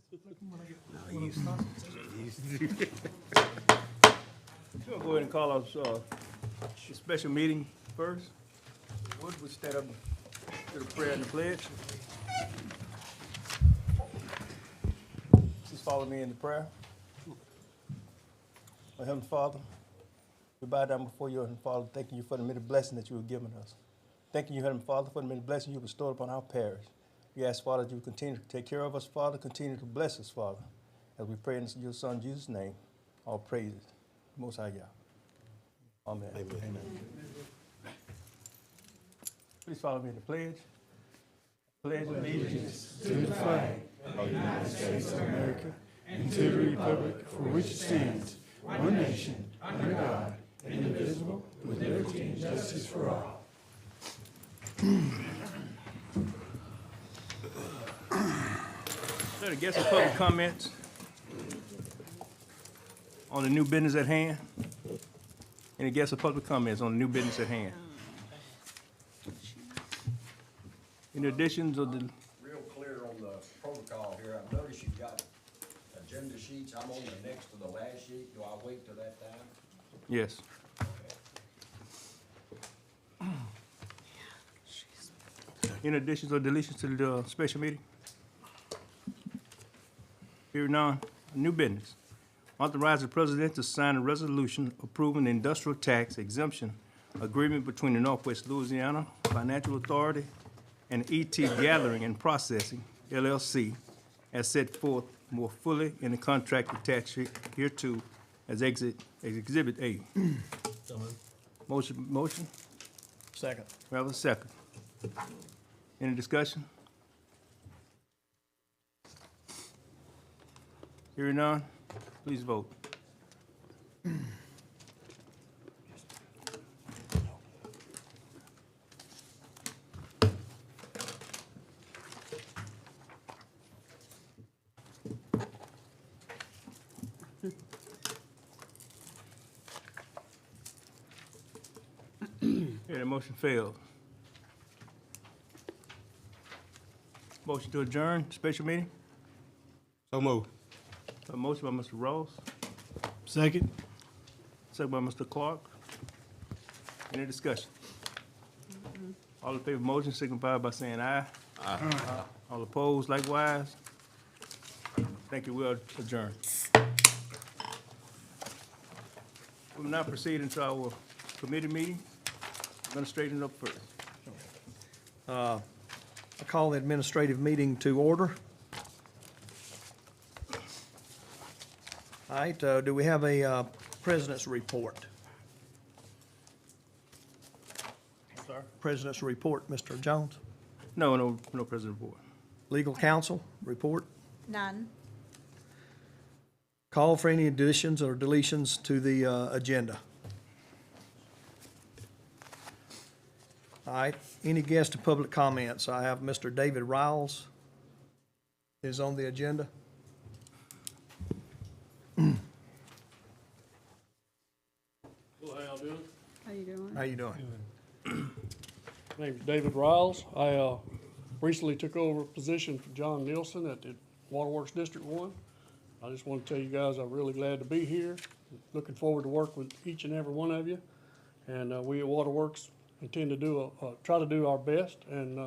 We're gonna go ahead and call our special meeting first. Would we stand up to the prayer and the pledge? Please follow me in the prayer. Our Heavenly Father, we bow down before you, Heavenly Father, thanking you for the many blessings that you have given us. Thanking you, Heavenly Father, for the many blessings you bestowed upon our parish. We ask, Father, that you continue to take care of us, Father, continue to bless us, Father, as we pray in your Son, Jesus' name. All praises. Most High God. Amen. Amen. Amen. Please follow me in the pledge. Pledge allegiance to the flag of the United States of America and to the republic for which it stands, one nation, under God, indivisible, with liberty and justice for all. Let us get some public comments on the new business at hand. Any guests or public comments on the new business at hand? In addition to the Real clear on the protocol here. I've noticed you've got agenda sheets. I'm on the next to the last sheet. Do I wait till that time? yes. In addition or deletions to the special meeting? Hearing none, new business. Authorize the president to sign a resolution approving the industrial tax exemption agreement between the Northwest Louisiana Financial Authority and ET Gathering and Processing, LLC, as set forth more fully in the contract attached hereto as Exhibit A. Motion? Second. We have a second. Any discussion? Hearing none, please vote. Yeah, the motion failed. Motion to adjourn, special meeting? So moved. A motion by Mr. Ross, Second. second by Mr. Clark. Any discussion? All in favor of the motion signify by saying aye. Aye. All opposed likewise. Thank you, we are adjourned. We will now proceed into our committee meeting. I'm gonna straighten it up first. I call the administrative meeting to order. All right, do we have a president's report? Sir? President's report, Mr. Jones. No president report. Legal counsel report. None. Call for any additions or deletions to the agenda. All right, any guest or public comments? I have Mr. David Riles is on the agenda. Hello, how y'all doing? How you doing? How you doing? My name's David Riles. I recently took over a position for John Nielsen at the Waterworks District 1. I just want to tell you guys I'm really glad to be here. Looking forward to work with each and every one of you. And we at Waterworks intend to try to do our best and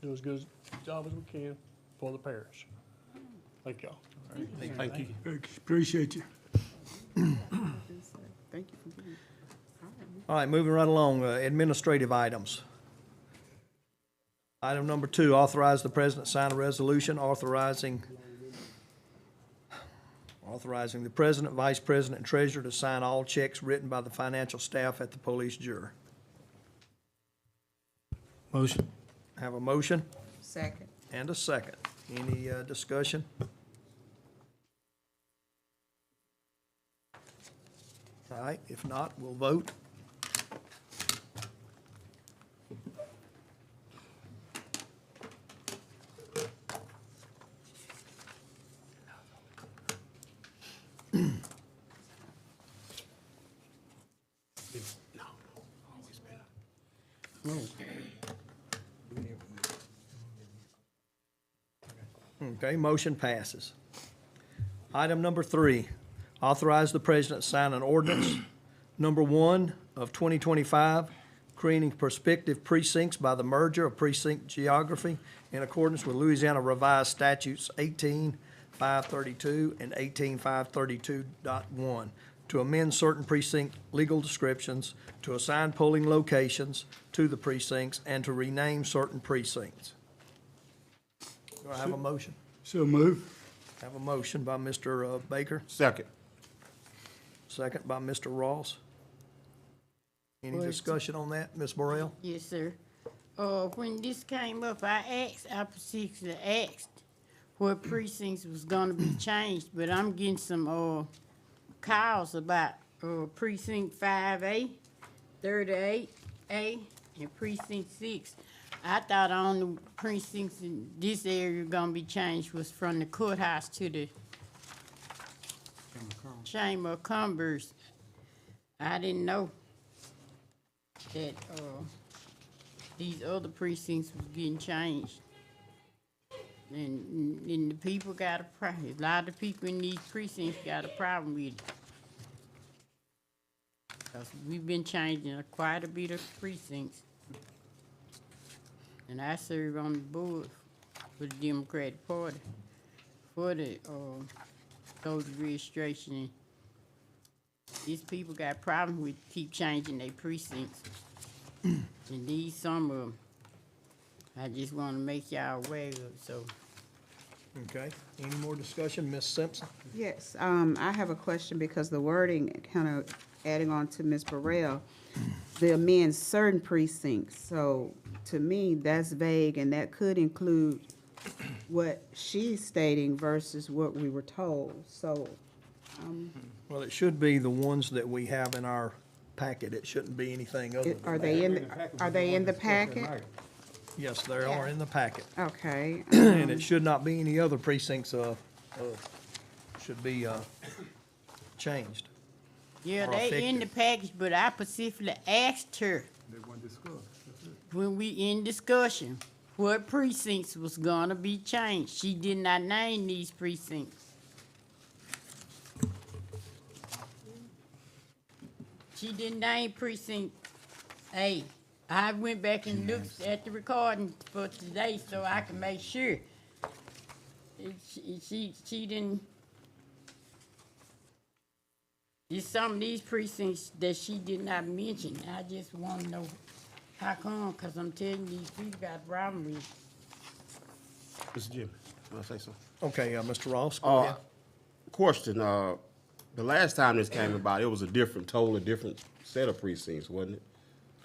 do as good a job as we can for the parish. Thank y'all. Thank you. Appreciate you. Thank you for being. All right, moving right along, administrative items. Item number 2, authorize the president to sign a resolution authorizing the president, vice president, and treasurer to sign all checks written by the financial staff at the police jury. Motion. Have a motion Second. and a second. Any discussion? All right, if not, we'll vote. Okay, motion passes. Item number 3, authorize the president to sign an ordinance, number 1 of 2025, creating prospective precincts by the merger of precinct geography in accordance with Louisiana Revised Statutes 18-532 and 18-532.1, to amend certain precinct legal descriptions, to assign polling locations to the precincts, and to rename certain precincts. Do I have a motion? So move. Have a motion by Mr. Baker, Second. second by Mr. Ross. Any Question. discussion on that, Ms. Burrell? Yes, sir. When this came up, I particularly asked what precincts was gonna be changed, but I'm getting some, calls about, precinct 5A, 38A, and precinct 6. I thought all the precincts in this area gonna be changed was from the courthouse to the Chamber of Commerce. I didn't know that, these other precincts was getting changed. And the people got a problem, a lot of people in these precincts got a problem with it. 'Cause we've been changing quite a bit of precincts. And I serve on the board for the Democratic Party, for the, voter registration. And these people got problems with keep changing their precincts. And these, some of them, I just wanna make y'all aware of, so. Okay, any more discussion, Ms. Simpson? Yes, I have a question because the wording, kind of adding on to Ms. Burrell, the amend certain precincts. So to me, that's vague and that could include what she's stating versus what we were told. So, Well, it should be the ones that we have in our packet. It shouldn't be anything other are than, they in the packet? yes, they are in the packet. Okay, And it should not be any other precincts, should be, changed. Yeah, Or they in the effective. package, but I specifically asked her when we in discussion, what precincts was gonna be changed. She did not name these precincts. She didn't name precinct A. I went back and looked at the recording for today so I can make sure. She didn't. There's some of these precincts that she did not mention. I just wanna know how come, cause I'm telling you, these people got a problem with it. Mr. Jimmy, want to say something? Okay, Mr. Ross, go ahead. Question, the last time this came about, it was a totally different set of precincts, wasn't it?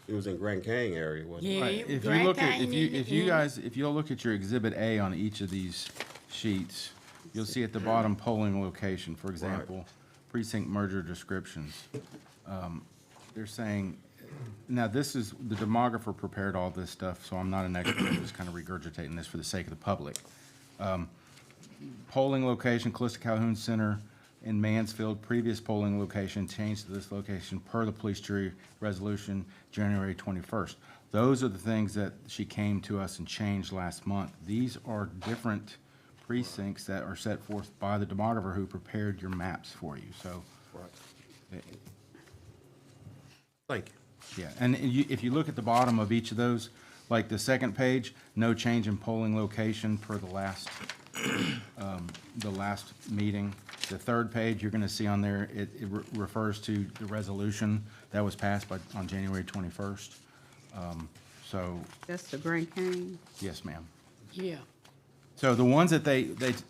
It was in Grand Canyon area, wasn't it? Yeah, Right, if you Grand look at, Canyon if you in- guys, if you'll look at your Exhibit A on each of these sheets, you'll see at the bottom polling location, for example, precinct merger descriptions. They're saying, now this is, the demographer prepared all this stuff, so I'm not an expert, I'm just kind of regurgitating this for the sake of the public. Polling location, Callista Calhoun Center in Mansfield, previous polling location changed to this location per the police jury resolution, January 21st. Those are the things that she came to us and changed last month. These are different precincts that are set forth by the demographer who prepared your maps for you, so. Thank you. Yeah, and if you look at the bottom of each of those, like the second page, no change in polling location per the last meeting. The third page, you're gonna see on there, it refers to the resolution that was passed on January 21st. So, that's the Grand Canyon. yes, ma'am. Yeah. So the ones that that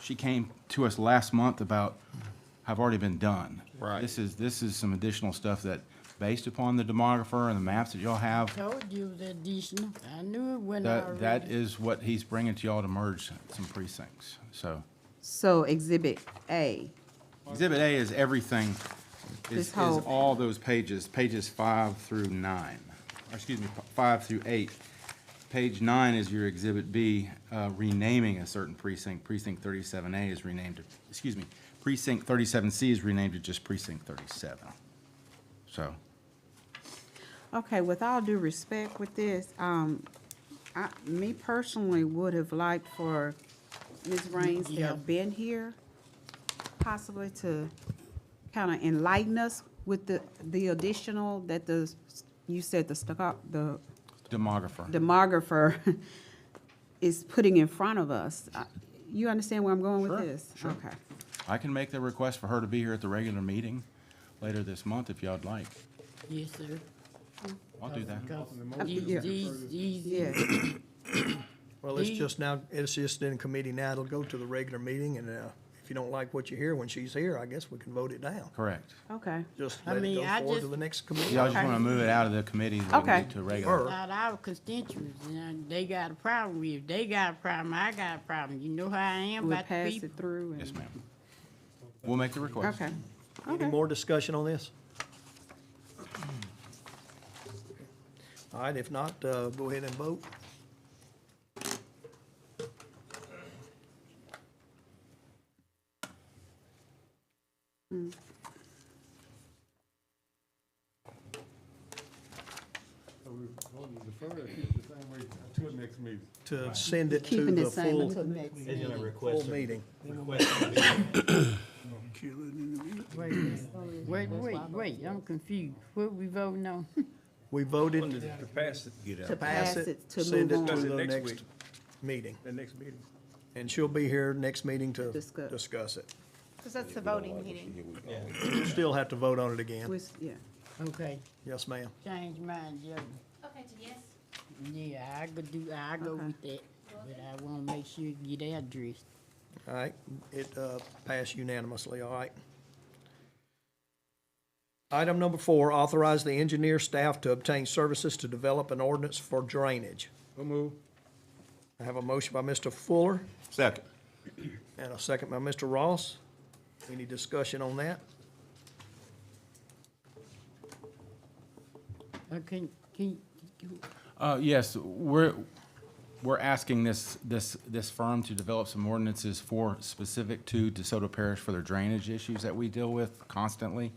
she came to us last month about have already been done. Right. This is some additional stuff that, based upon the demographer and the maps that y'all have, Told you it was additional. I knew it wasn't that already. is what he's bringing to y'all to merge some precincts. So So Exhibit A, Exhibit A is everything, This is whole- all those pages 5 through 9, or excuse me, 5 through 8. Page 9 is your Exhibit B, renaming a certain precinct. Precinct 37A is renamed to, excuse me, Precinct 37C is renamed to just Precinct 37. So, okay, with all due respect with this, me personally would have liked for Ms. Raines, Yeah. have been here, possibly to kind of enlighten us with the additional that you said the Demographer. demographer is putting in front of us. You understand where I'm going with Sure, this? sure. Okay. I can make the request for her to be here at the regular meeting later this month if y'all'd like. Yes, sir. I'll do that. Yeah. These, Yeah. Well, it's just in committee now. It'll go to the regular meeting, and if you don't like what you hear when she's here, I guess we can vote it down. Correct. Okay. Just I let it mean, go I forward to just- the next committee. Y'all just Okay. want to move it out of the committee so we can Okay. get to a regular. not our constituents, and they got a problem with it. They got a problem, I got a problem. You know how I am We'll about the pass people. it through. Yes, ma'am. We'll make the request. Okay. Any Okay. more discussion on this? All right, if not, go ahead and vote. So we're going to defer or keep it the same way to the next meeting? To send it to Keeping the it same full, until next meeting. full meeting. Wait, I'm confused. What we voting on? We voted To pass it, To pass it, to send move it to on. the Next next week. meeting. the next meeting. And she'll be here next meeting to Discuss. discuss it. Because that's the voting meeting. We'll still have to vote on it again. Yeah. Okay, Yes, ma'am. change mine, Joe. Okay, to yes? Yeah, I go Okay. with that, but I wanna make sure you get that addressed. All right, it passed unanimously, all right. Item number 4, authorize the engineer staff to obtain services to develop an ordinance for drainage. We'll move. I have a motion by Mr. Fuller Second. and a second by Mr. Ross. Any discussion on that? Can Yes, we're asking this firm to develop some ordinances specific to DeSoto Parish for their drainage issues that we deal with constantly.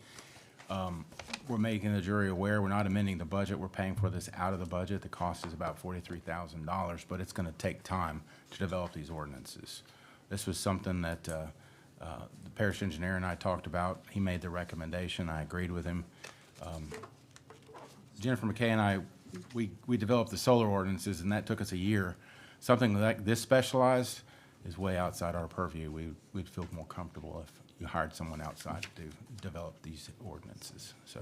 We're making the jury aware, we're not amending the budget, we're paying for this out of the budget. The cost is about $43,000, but it's gonna take time to develop these ordinances. This was something that, the parish engineer and I talked about. He made the recommendation, I agreed with him. Jennifer McKay and I, we developed the solar ordinances, and that took us a year. Something like this specialized is way outside our purview. We'd feel more comfortable if you hired someone outside to develop these ordinances, so.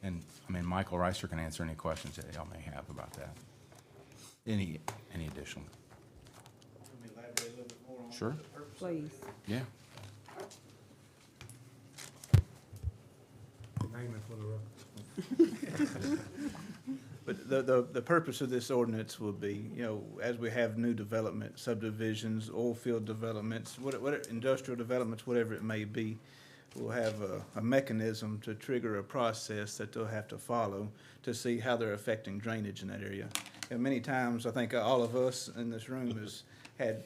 And, I mean, Michael Reister can answer any questions that y'all may have about that. Any additional? Sure, Please. yeah. Name it for the record. But the purpose of this ordinance will be, you know, as we have new development, subdivisions, oil field developments, whatever, industrial developments, whatever it may be, we'll have a mechanism to trigger a process that they'll have to follow to see how they're affecting drainage in that area. And many times, I think all of us in this room has had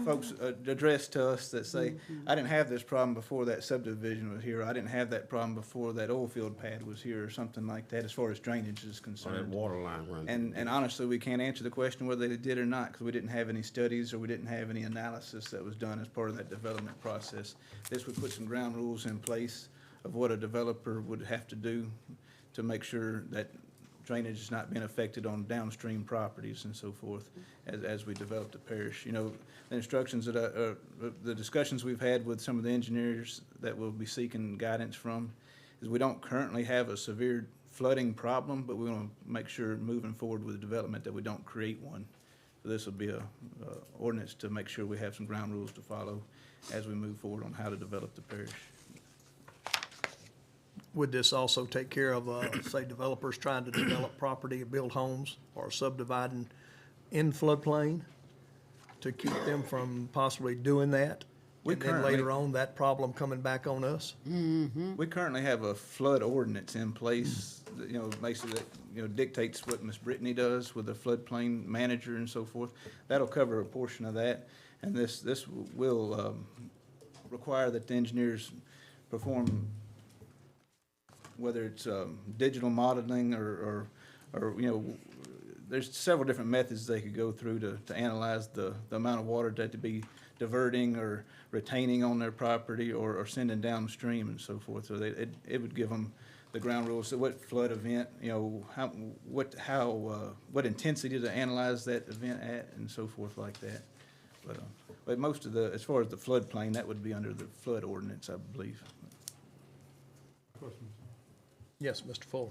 folks address to us that say, I didn't have this problem before that subdivision was here, I didn't have that problem before that oil field pad was here, or something like that, as far as drainage is Or that concerned. water line running. And honestly, we can't answer the question whether they did or not, because we didn't have any studies or we didn't have any analysis that was done as part of that development process. This would put some ground rules in place of what a developer would have to do to make sure that drainage is not being affected on downstream properties and so forth as we develop the parish. You know, the instructions that, the discussions we've had with some of the engineers that we'll be seeking guidance from is we don't currently have a severe flooding problem, but we want to make sure moving forward with the development that we don't create one. So this will be a ordinance to make sure we have some ground rules to follow as we move forward on how to develop the parish. Would this also take care of, say, developers trying to develop property, build homes, or subdividing in floodplain to keep them from possibly doing that? We And then currently- later on, that problem coming back on us? We currently have a flood ordinance in place, that, you know, basically, that, you know, dictates what Miss Brittany does with the floodplain manager and so forth. That'll cover a portion of that, and this will require that the engineers perform, whether it's digital modeling or, you know, there's several different methods they could go through to analyze the amount of water that to be diverting or retaining on their property or sending downstream and so forth. So it would give them the ground rules, so what flood event, you know, what intensity to analyze that event at and so forth like that. But most of the, as far as the floodplain, that would be under the flood ordinance, I believe. Question. Yes, Mr. Fuller.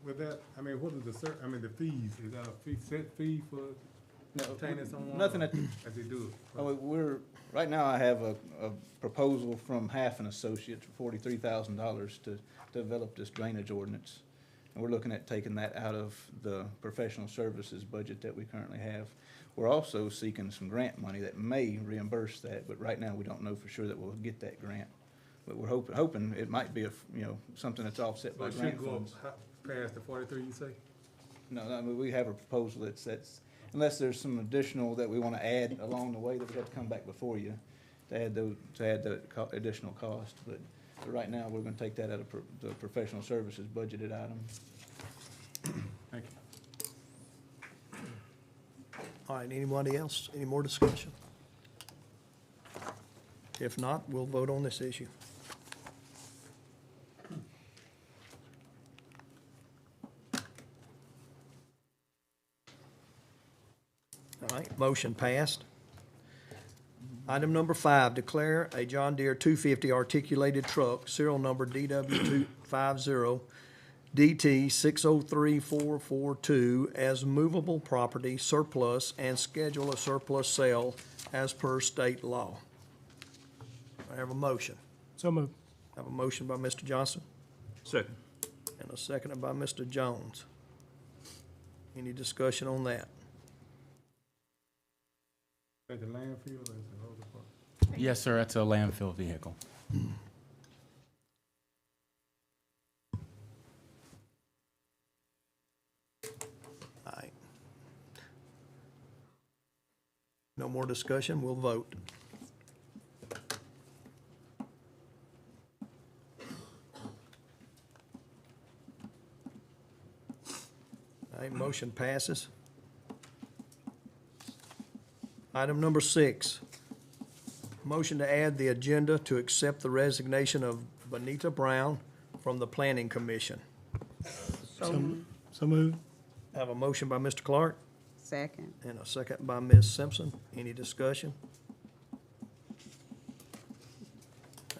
With that, I mean, what is the fees? Is that a set fee for obtaining someone? Nothing at, As they do it? right now I have a proposal from Half and Associates for $43,000 to develop this drainage ordinance. And we're looking at taking that out of the professional services budget that we currently have. We're also seeking some grant money that may reimburse that, but right now we don't know for sure that we'll get that grant. But we're hoping it might be something that's offset by But it grant shouldn't go funds. past the 43, you say? No, I mean, we have a proposal that's, unless there's some additional that we want to add along the way, that we have to come back before you to add the additional cost. But right now, we're going to take that out of the professional services budgeted item. Thank you. All right, anybody else? Any more discussion? If not, we'll vote on this issue. All right, motion passed. Item number 5, declare a John Deere 250 articulated truck, serial number DW250 DT 603442 as movable property surplus and schedule a surplus sale as per state law. I have a motion. So moved. I have a motion by Mr. Johnson Second. and a second by Mr. Jones. Any discussion on that? At the landfill or at the road department? Yes, sir, it's a landfill vehicle. All right. No more discussion, we'll vote. All right, motion passes. Item number 6, motion to add the agenda to accept the resignation of Benita Brown from the Planning Commission. So moved. I have a motion by Mr. Clark Second. and a second by Ms. Simpson. Any discussion?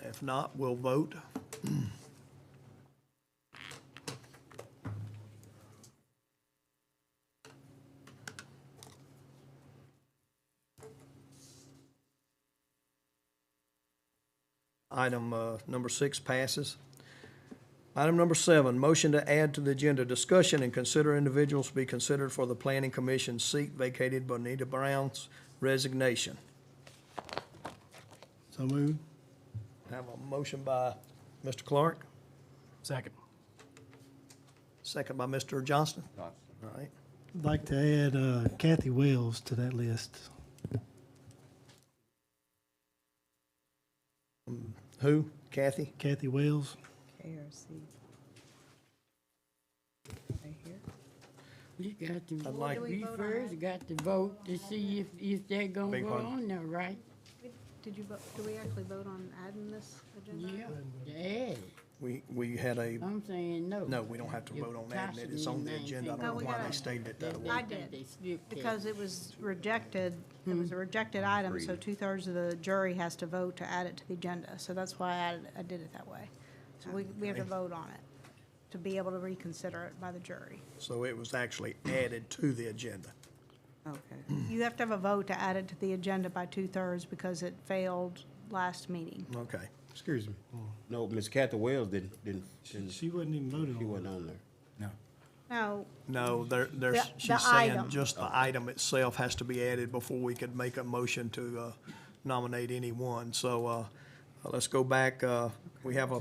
If not, we'll vote. Item number 6 passes. Item number 7, motion to add to the agenda, discussion and consider individuals to be considered for the Planning Commission seat vacated by Benita Brown's resignation. So moved. I have a motion by Mr. Clark, Second. second by Mr. Johnston. All right. I'd like to add Kathy Wells to that list. Who? Kathy? Kathy Wells. KRC. Right here. You got to, I'd like- we first got to vote to see if they're gonna Beg go pardon? on there, right? Did you vote, do we actually vote on adding this agenda? Yeah, We had a, I'm saying no. no, we don't have to vote on adding it. It's on the agenda. I don't Oh, know we why gotta- they stated it that way. I did, because it was rejected, it was a rejected item, so 2/3 of the jury has to vote to add it to the agenda. So that's why I did it that way. So we have to vote on it to be able to reconsider it by the jury. So it was actually added to the agenda. Okay. You have to have a vote to add it to the agenda by 2/3 because it failed last meeting. Okay. Excuse me. No, Ms. Kathy Wells didn't, She wasn't even voted she on. wasn't on there. No. No, No, there's, The she's saying item. just the item itself has to be added before we could make a motion to nominate anyone. So let's go back. We have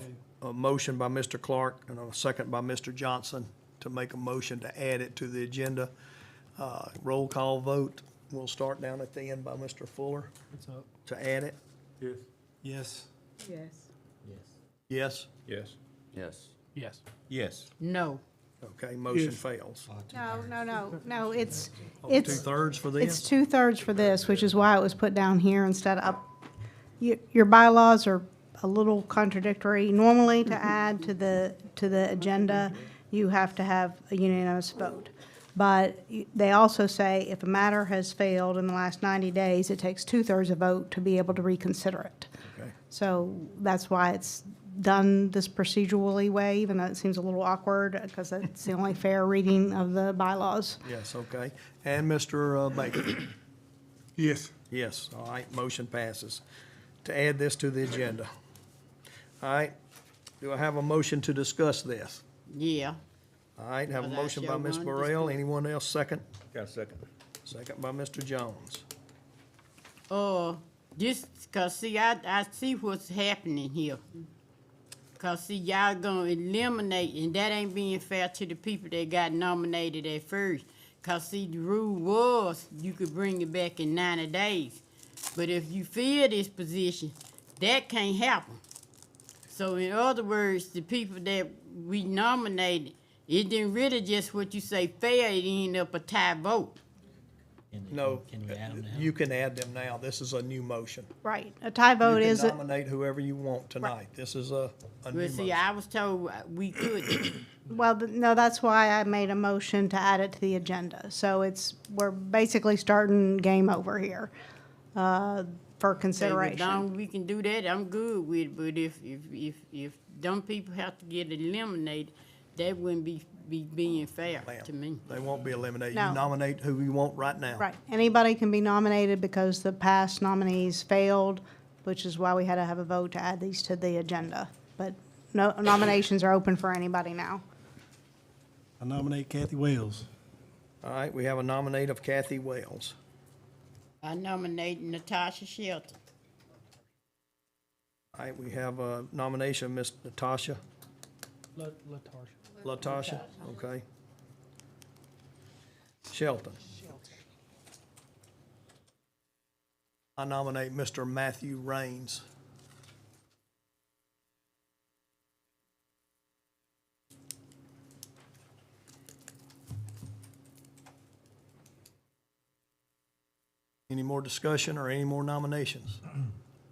a motion by Mr. Clark and a second by Mr. Johnson to make a motion to add it to the agenda. Roll call vote. We'll start down at the end by Mr. Fuller What's up? to add it. Yes. Yes. Yes. Yes? Yes. Yes. Yes. Yes. No. Okay, motion Yes. fails. No, it's, Oh, it's. two-thirds for It's this? 2/3 for this, which is why it was put down here instead of up. Your bylaws are a little contradictory. Normally, to add to the agenda, you have to have a unanimous vote. But they also say if a matter has failed in the last 90 days, it takes 2/3 a vote to be able to reconsider it. Okay. So that's why it's done this procedurally way, even though it seems a little awkward, because it's the only fair reading of the bylaws. Yes, okay. And Mr. Baker? Yes. Yes, all right, motion passes. To add this to the agenda. All right, do I have a motion to discuss this? Yeah. All right, have a Well, that's motion by your Ms. one Burrell. discuss. Anyone else second? Got a second. Second by Mr. Jones. Just, cause see, I see what's happening here. Cause see, y'all gonna eliminate, and that ain't being fair to the people that got nominated at first. Cause see, the rule was you could bring it back in 90 days. But if you fill this position, that can't happen. So in other words, the people that we nominated, it didn't really just what you say fair, it ended up a tie vote. No, Can we add them now? you can add them now. This is a new motion. Right, a tie vote is, You can nominate whoever you want tonight. This is a new But see, motion. I was told we could. well, no, that's why I made a motion to add it to the agenda. So we're basically starting game over here, for As consideration. long as we can do that, I'm good with it, but if dumb people have to get eliminated, that wouldn't be being fair Ma'am, to me. They won't be eliminated. No. You nominate who you want right now. Right, anybody can be nominated because the past nominees failed, which is why we had to have a vote to add these to the agenda. But no, nominations are open for anybody now. I nominate Kathy Wells. All right, we have a nominate of Kathy Wells. I nominate Natasha Shelton. All right, we have a nomination of Ms. Natasha LaTasha, okay. Shelton. I nominate Mr. Matthew Raines. Any more discussion or any more nominations?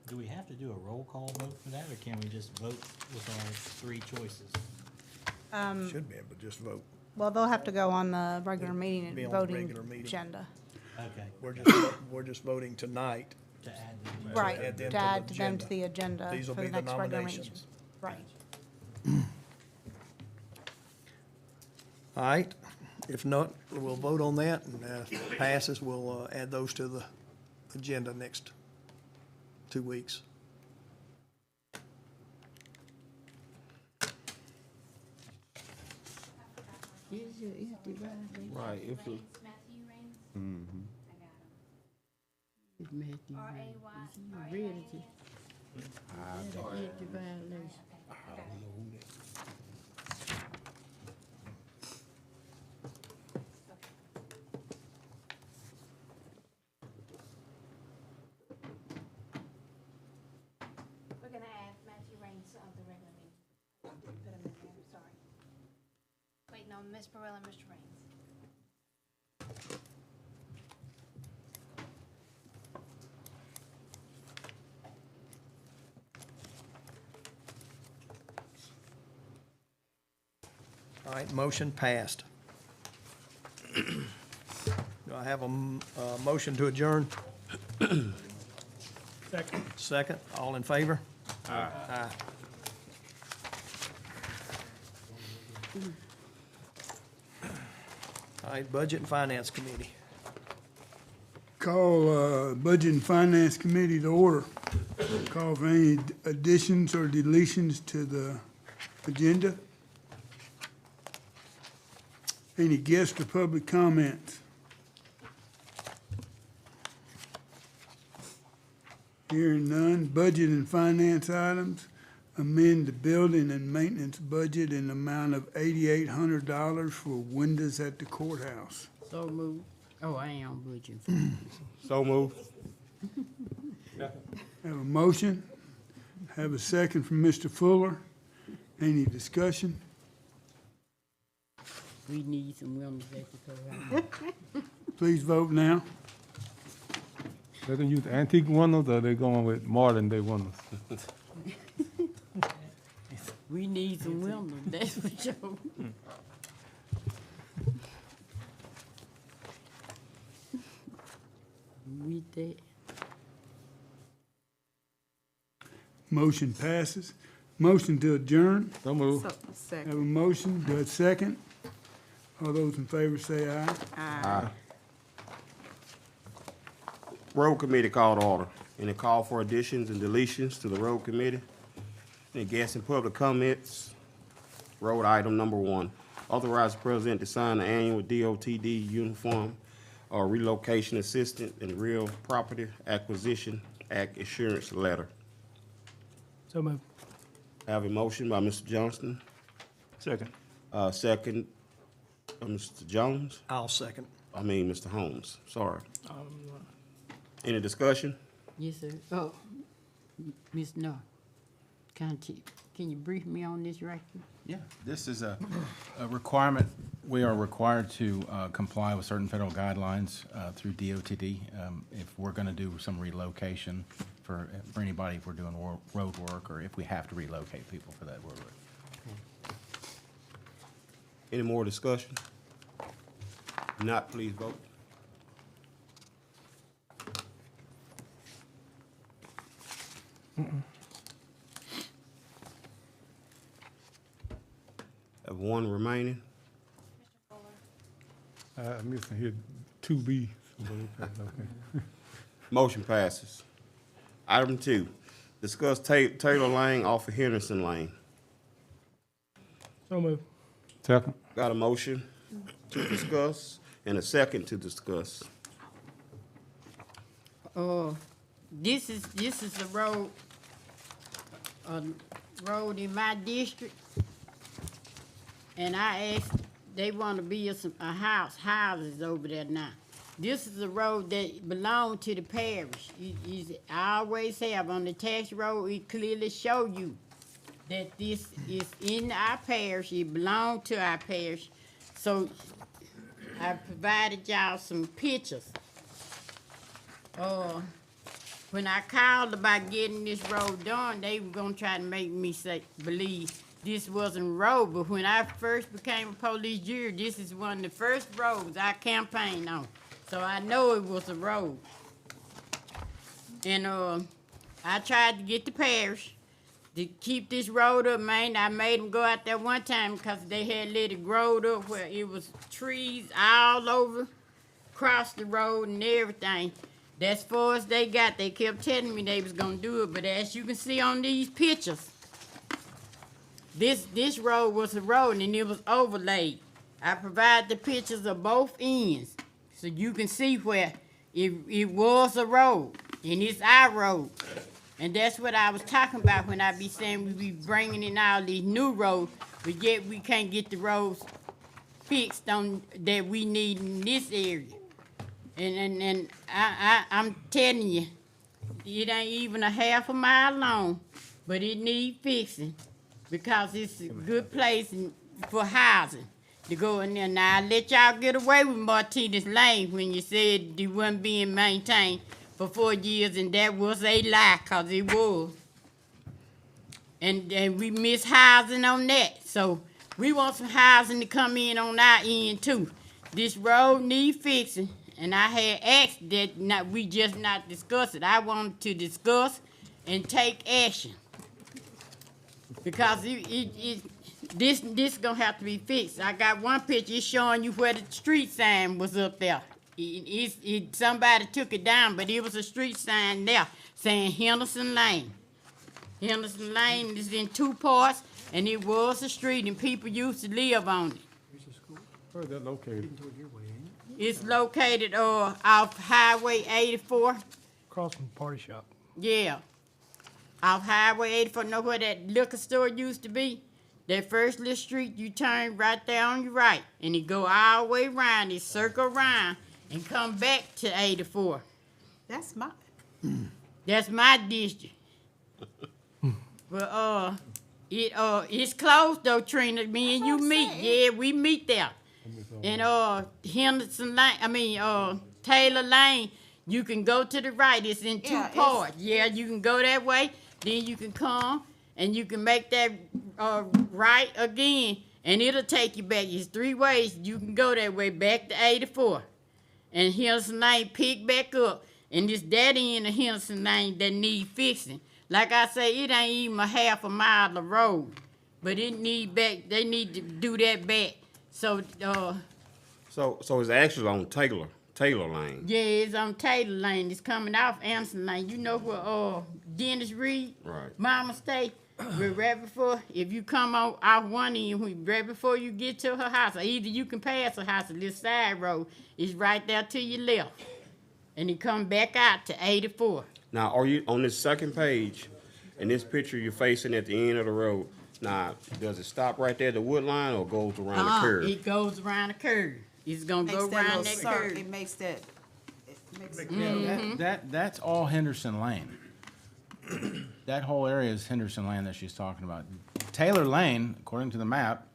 Do we have to do a roll call vote for that, or can we just vote with our three choices? Should be able to just vote. Well, they'll have to go on the regular meeting Be and on the voting regular meeting. agenda. Okay, We're just voting tonight. to add them. Right, add them to to the add to them agenda. to the agenda These will for be the the next regular meeting. nominations. Right. All right, if not, we'll vote on that, and if it passes, we'll add those to the agenda next 2 weeks. Right, if it, We're gonna add Matthew Raines of the regular meeting. Put him in there, sorry. Waiting on Ms. Burrell and Mr. Raines. All right, motion passed. Do I have a motion to adjourn? Second. Second, all in favor? Aye. All right, Budget and Finance Committee. Call Budget and Finance Committee to order. Call for any additions or deletions to the agenda. Any guest or public comments? Hearing none. Budget and finance items. Amend the building and maintenance budget in the amount of $8,800 for windows at the courthouse. So moved. Oh, I am budgeting. so moved. Have a motion. Have a second from Mr. Fuller. Any discussion? We need some windows at the courthouse. Please vote now. They're gonna use antique windows, or they going with modern day windows? We need some windows, that's for sure. With that. Motion passes. Motion to adjourn. So move. So, Have a second. motion, do a second. All those in favor say aye. Aye. Road committee called to order. Any call for additions and deletions to the road committee? Any guests and public comments? Road item number 1, authorize the president to sign the annual DOTD uniform or relocation assistant and real property acquisition act insurance letter. So moved. Have a motion by Mr. Johnston, Second. second by Mr. Jones, I'll second. Mr. Holmes, sorry. Any discussion? Yes, sir. Oh, Ms. North, can you brief me on this right here? Yeah, this is a requirement. We are required to comply with certain federal guidelines through DOTD if we're going to do some relocation for anybody, if we're doing road work, or if we have to relocate people for that road work. Any more discussion? Not, please vote. Have one remaining. I'm missing here 2B. Okay. Motion passes. Item 2, discuss Taylor Lane off of Henderson Lane. So moved. Second. Got a motion to discuss and a second to discuss. This is a road in my district. And I asked, they want to build houses over there now. This is a road that belongs to the parish. I always have on the tax road, it clearly show you that this is in our parish, it belongs to our parish. So I provided y'all some pictures. When I called about getting this road done, they were gonna try to make me believe this wasn't a road, but when I first became a police jury, this is one of the first roads I campaigned on. So I know it was a road. And I tried to get the parish to keep this road up, man. I made them go out there one time because they had let it grow up where it was trees all over, across the road and everything. That's far as they got. They kept telling me they was gonna do it, but as you can see on these pictures, this road was a road and it was overlaid. I provide the pictures of both ends so you can see where it was a road and it's our road. And that's what I was talking about when I be saying we be bringing in all these new roads, but yet we can't get the roads fixed on that we need in this area. And I'm telling you, it ain't even a half a mile long, but it need fixing because it's a good place for housing to go in there. Now, I let y'all get away with Martinez Lane when you said it wasn't being maintained for 4 years, and that was a lie, because it was. And we miss housing on that. So we want some housing to come in on our end, too. This road need fixing, and I had asked that we just not discuss it. I wanted to discuss and take action. Because this gonna have to be fixed. I got one picture, it's showing you where the street sign was up there. Somebody took it down, but it was a street sign there saying Henderson Lane. Henderson Lane is in 2 parts, and it was a street, and people used to live on it. Where is that located? It's located off Highway 84. Across from the party shop. Yeah. Off Highway 84, know where that liquor store used to be? That first little street, you turn right there on your right, and it go all the way around, it circle around, and come back to 84. That's my, That's my district. But it's closed though, Trina. Me and you meet. Yeah, we meet there. And, Henderson Lane, Taylor Lane, you can go to the right, it's in two Yeah, it's- parts. Yeah, you can go that way, then you can come, and you can make that, right again, and it'll take you back. It's 3 ways, you can go that way, back to 84. And Henderson Lane pick back up, and it's that end of Henderson Lane that need fixing. Like I say, it ain't even a half a mile of road, but they need to do that back. So, So it's actually on Taylor Lane. yeah, it's on Taylor Lane. It's coming off Anderson Lane. You know where Dennis Reed, Right. Mama stay. We're right before. If you come off one end, right before you get to her house, or either you can pass her house, or this side road is right there to your left, and you come back out to 84. Now, are you, on this second page, in this picture you're facing at the end of the road, now, does it stop right there at the wood line or goes around the curve? It goes around the curve. It's gonna go around that curve. It makes that, That's all Henderson Lane. That whole area is Henderson Lane that she's talking about. Taylor Lane, according to the map,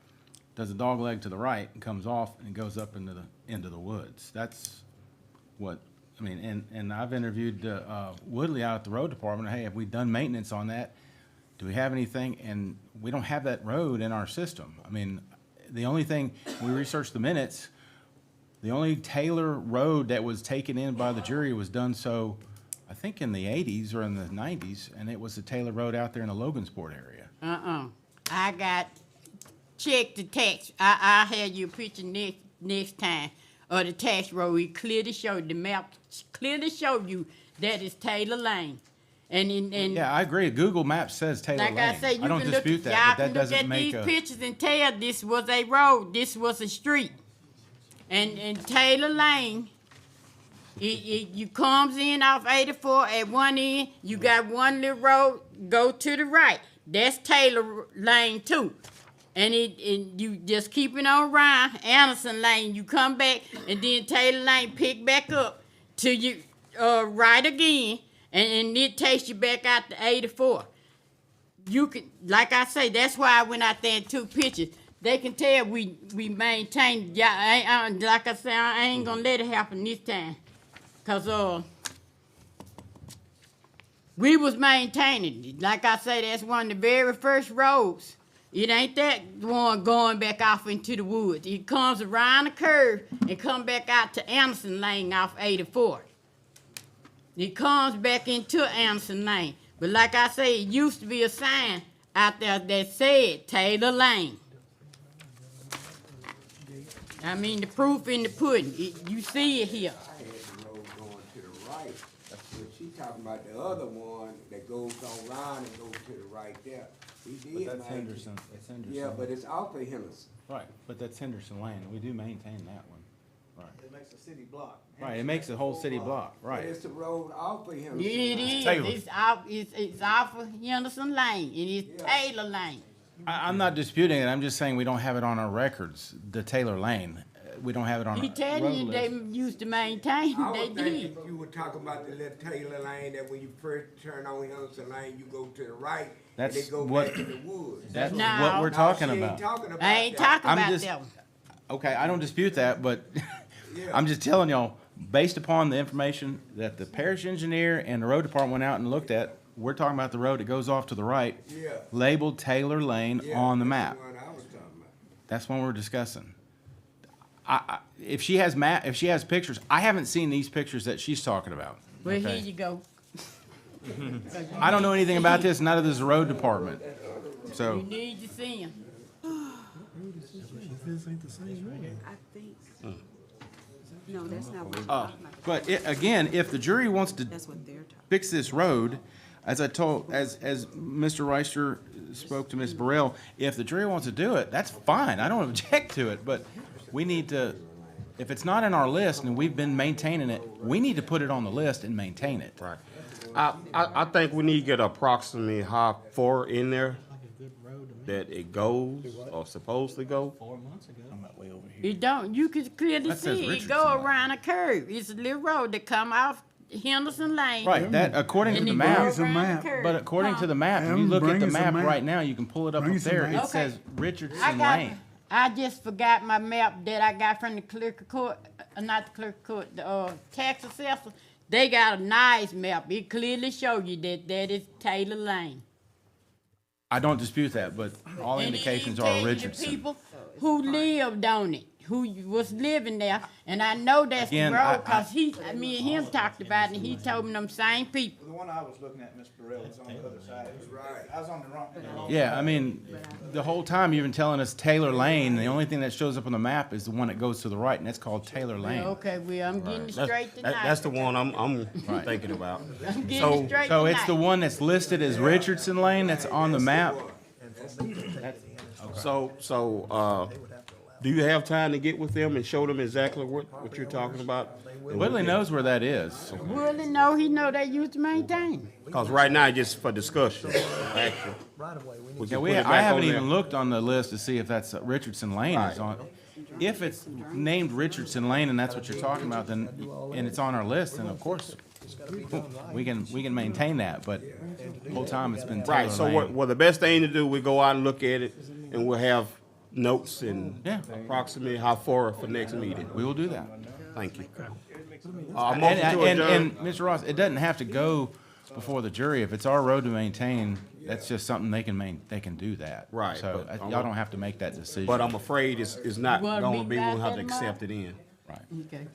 does a dog leg to the right and comes off and goes up into the woods. That's what, I mean, and I've interviewed Woodley out at the road department. Hey, have we done maintenance on that? Do we have anything? And we don't have that road in our system. I mean, the only thing, we researched the minutes, the only Taylor road that was taken in by the jury was done so, I think in the 80s or in the 90s, and it was the Taylor Road out there in the Logansport area. I got, check the tax. I'll have you a picture next time of the tax road. It clearly showed, the map clearly showed you that is Taylor Lane. And Yeah, I agree. Google Maps says Taylor like Lane. I say, you don't can look, dispute y'all that, but can that look doesn't at make these a. pictures and tell this was a road, this was a street. And Taylor Lane, you comes in off 84 at one end, you got one little road, go to the right. That's Taylor Lane too. And you just keep it on around Anderson Lane, you come back, and then Taylor Lane pick back up to you right again, and it takes you back out to 84. You can, like I say, that's why I went out there and took pictures. They can tell we maintain. Yeah, like I say, I ain't gonna let it happen this time, cause we was maintaining it. Like I say, that's one of the very first roads. It ain't that one going back off into the woods. It comes around the curve and come back out to Anderson Lane off 84. It comes back into Anderson Lane. But like I say, it used to be a sign out there that said Taylor Lane. I mean, the proof in the pudding. You see it here. I had the road going to the right, but she talking about the other one that goes around and goes to the right there. We did But that's maintain- Henderson. It's Henderson. Yeah, but it's off of Henderson. Right, but that's Henderson Lane. We do maintain that one. Right. It makes a city block. Right, it makes a whole city block, But right. it's the road off of Henderson. It Line. is. Taylor. It's off of Henderson Lane. It is Taylor Lane. I'm not disputing it. I'm just saying we don't have it on our records, the Taylor Lane. We don't have it on our He road telling you they list. used to maintain. I They was did. thinking you were talking about the little Taylor Lane that when you first turn on Henderson Lane, you go to the right and That's they go what- back to the woods. That's No. what we're No, talking she ain't about. talking about I ain't that. talking I'm about just- that one. Okay, I don't dispute that, but Yeah. I'm just telling y'all, based upon the information that the parish engineer and the road department went out and looked at, we're talking about the road that goes off to the right, Yeah. labeled Taylor Lane Yeah, on the that's map. one I was talking about. That's what we're discussing. If she has pictures, I haven't seen these pictures that she's talking about. Well, okay? here you go. I don't know anything about this, neither does the road department. You So, need to see him. This ain't the same one. I think, no, that's not what we're uh, talking about. but again, if the jury wants to That's what they're talking. fix this road, as Mr. Reister spoke to Ms. Burrell, if the jury wants to do it, that's fine. I don't object to it, but we need to, if it's not in our list and we've been maintaining it, we need to put it on the list and maintain it. Right. I think we need to get approximately how far in there that it goes or supposed to go. 4 months ago. I'm not way over here. You don't. You can clearly That says see it Richardson go Lane. around a curve. It's a little road that come off Henderson Lane. Right, that, according to And the it map, go Brings a around map. the curve. but according to the map, if you Adam, look at bring the us a map map. right now, you can pull it up Bring up us a there, map. it says I Richardson got Lane. I just forgot my map that I got from the clerk of court, not the clerk of court, the, tax assessor. They got a nice map. It clearly shows you that that is Taylor Lane. I don't dispute that, but all And it indications tell are you the Richardson. people who lived on it, who was living there, and I know that's Again, the I- road, cause me and him talked about it, and he told me them same people. The one I was looking at, Ms. Burrell, was on the other side. I was on the wrong. Yeah, I mean, the whole time you've been telling us Taylor Lane, the only thing that shows up on the map is the one that goes to the right, and that's called Taylor Lane. Okay, well, I'm getting it straight tonight. That's the one I'm Right. thinking about. I'm getting So- it straight So it's the tonight. one that's listed as Richardson Lane that's on the map? So, do you have time to get with them and show them exactly what you're talking about? Willie knows where that is. Willie know, he know they used to maintain. Because right now, just for discussion, actually. We Yeah, can put it I back haven't on even there. looked on the list to see if that's Richardson Lane is on. If it's named Richardson Lane and that's what you're talking about, then, and it's on our list, then of course, we can maintain that, but the whole time it's been Taylor Right, so Lane. well, the best thing to do, we go out and look at it, and we'll have notes and Yeah. approximately how far for next meeting. We will do that. Thank you. And, Motion to and, adjourn. and Mr. Ross, it doesn't have to go before the jury. If it's our road to maintain, that's just something they can do that. Right, So but y'all don't have to make that decision. But I'm afraid it's not You wanna gonna meet be, back we'll have to that accept it in. Right. Okay.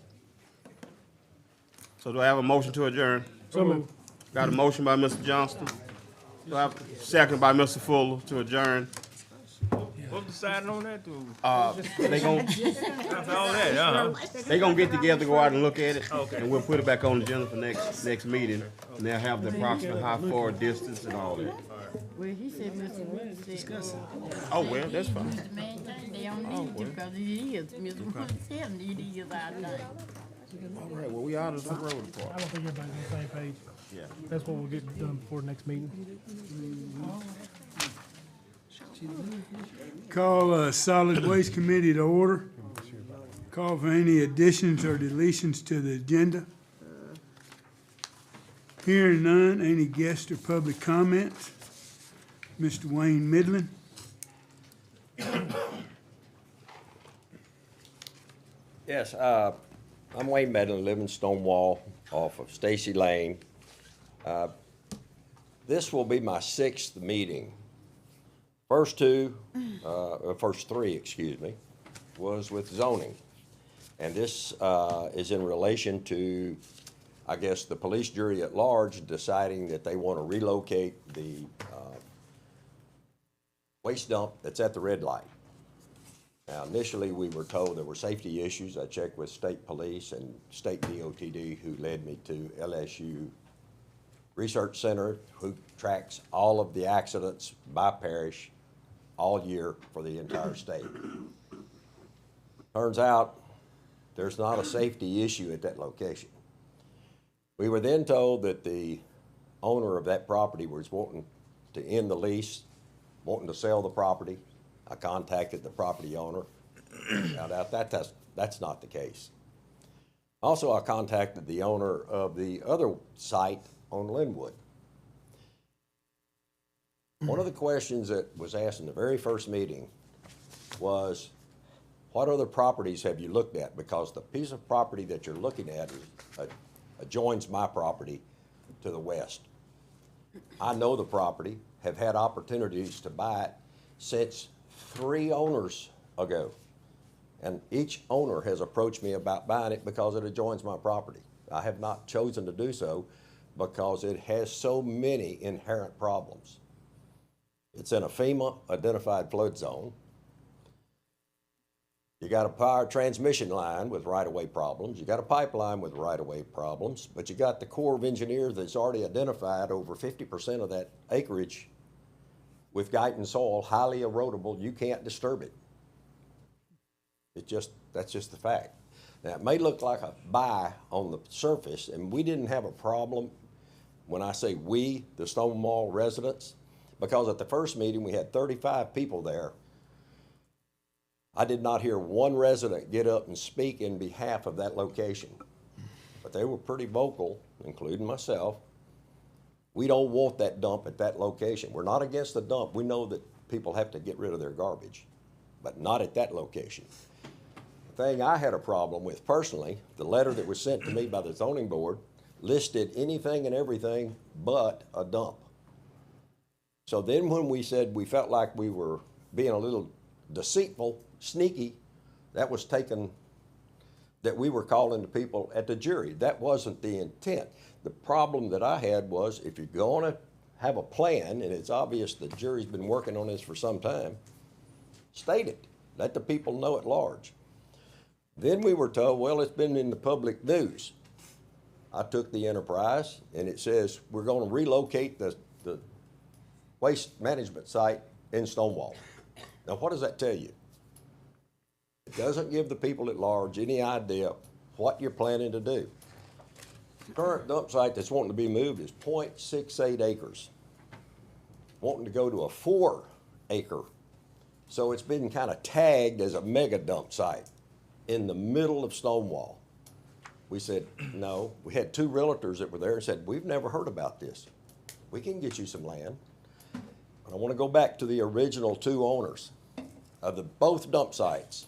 So do I have a motion to adjourn? So moved. Got a motion by Mr. Johnston. Do I have a second by Mr. Fuller to adjourn? What decided on that, too? They gon' After all that, they gonna get together, go out and look at it, and we'll put it back on the agenda for next meeting. And they'll have the approximate how far distance and all that. Well, he said Mr. Wood said, Oh, well, that's fine. Mr. Maintain, they don't need it because it is. Mr. Wood said it is our thing. All right, well, we out of the road I department. don't think everybody's on the same page. Yeah. That's what we'll get done before the next meeting. Call Solid Waste Committee to order. Call for any additions or deletions to the agenda. Hearing none, any guest or public comments? Mr. Wayne Midland. Yes, I'm Wayne Medlin, live in Stonewall off of Stacy Lane. This will be my 6th meeting. First three, was with zoning. And this is in relation to, I guess, the police jury at large deciding that they want to relocate the waste dump that's at the red light. Now, initially, we were told there were safety issues. I checked with state police and state DOTD, who led me to LSU Research Center, who tracks all of the accidents by parish all year for the entire state. Turns out, there's not a safety issue at that location. We were then told that the owner of that property was wanting to end the lease, wanting to sell the property. I contacted the property owner, found out that's not the case. Also, I contacted the owner of the other site on Linwood. One of the questions that was asked in the very first meeting was, what other properties have you looked at? Because the piece of property that you're looking at adjoins my property to the west. I know the property, have had opportunities to buy it since 3 owners ago. And each owner has approached me about buying it because it adjoins my property. I have not chosen to do so because it has so many inherent problems. It's in a FEMA identified flood zone. You got a power transmission line with right-of-way problems. You got a pipeline with right-of-way problems, but you got the Corps of Engineers that's already identified over 50% of that acreage with Guyton soil, highly erodible. You can't disturb it. That's just the fact. Now, it may look like a buy on the surface, and we didn't have a problem. When I say we, the Stonewall residents, because at the first meeting we had 35 people there. I did not hear one resident get up and speak in behalf of that location. But they were pretty vocal, including myself. We don't want that dump at that location. We're not against the dump. We know that people have to get rid of their garbage. but not at that location. The thing I had a problem with personally, the letter that was sent to me by the zoning board listed anything and everything but a dump. So then when we said we felt like we were being a little deceitful, sneaky, that was taken, that we were calling the people at the jury. That wasn't the intent. The problem that I had was if you're going to have a plan, and it's obvious the jury's been working on this for some time, state it. Let the people know at large. Then we were told, well, it's been in the public news. I took the Enterprise, and it says we're going to relocate the waste management site in Stonewall. Now, what does that tell you? It doesn't give the people at large any idea what you're planning to do. The current dump site that's wanting to be moved is 0.68 acres, wanting to go to a 4 acre. So it's been kind of tagged as a mega dump site in the middle of Stonewall. We said, no. We had 2 realtors that were there and said, we've never heard about this. We can get you some land. But I want to go back to the original 2 owners of the both dump sites.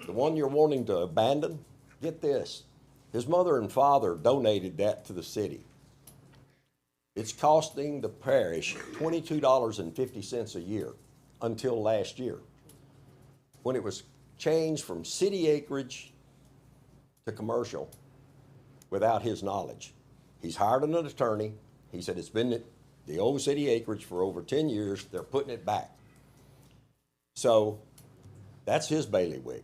The one you're wanting to abandon, get this. His mother and father donated that to the city. It's costing the parish $22.50 a year until last year, when it was changed from city acreage to commercial without his knowledge. He's hired an attorney. He said it's been the old city acreage for over 10 years. They're putting it back. So that's his bailiwick.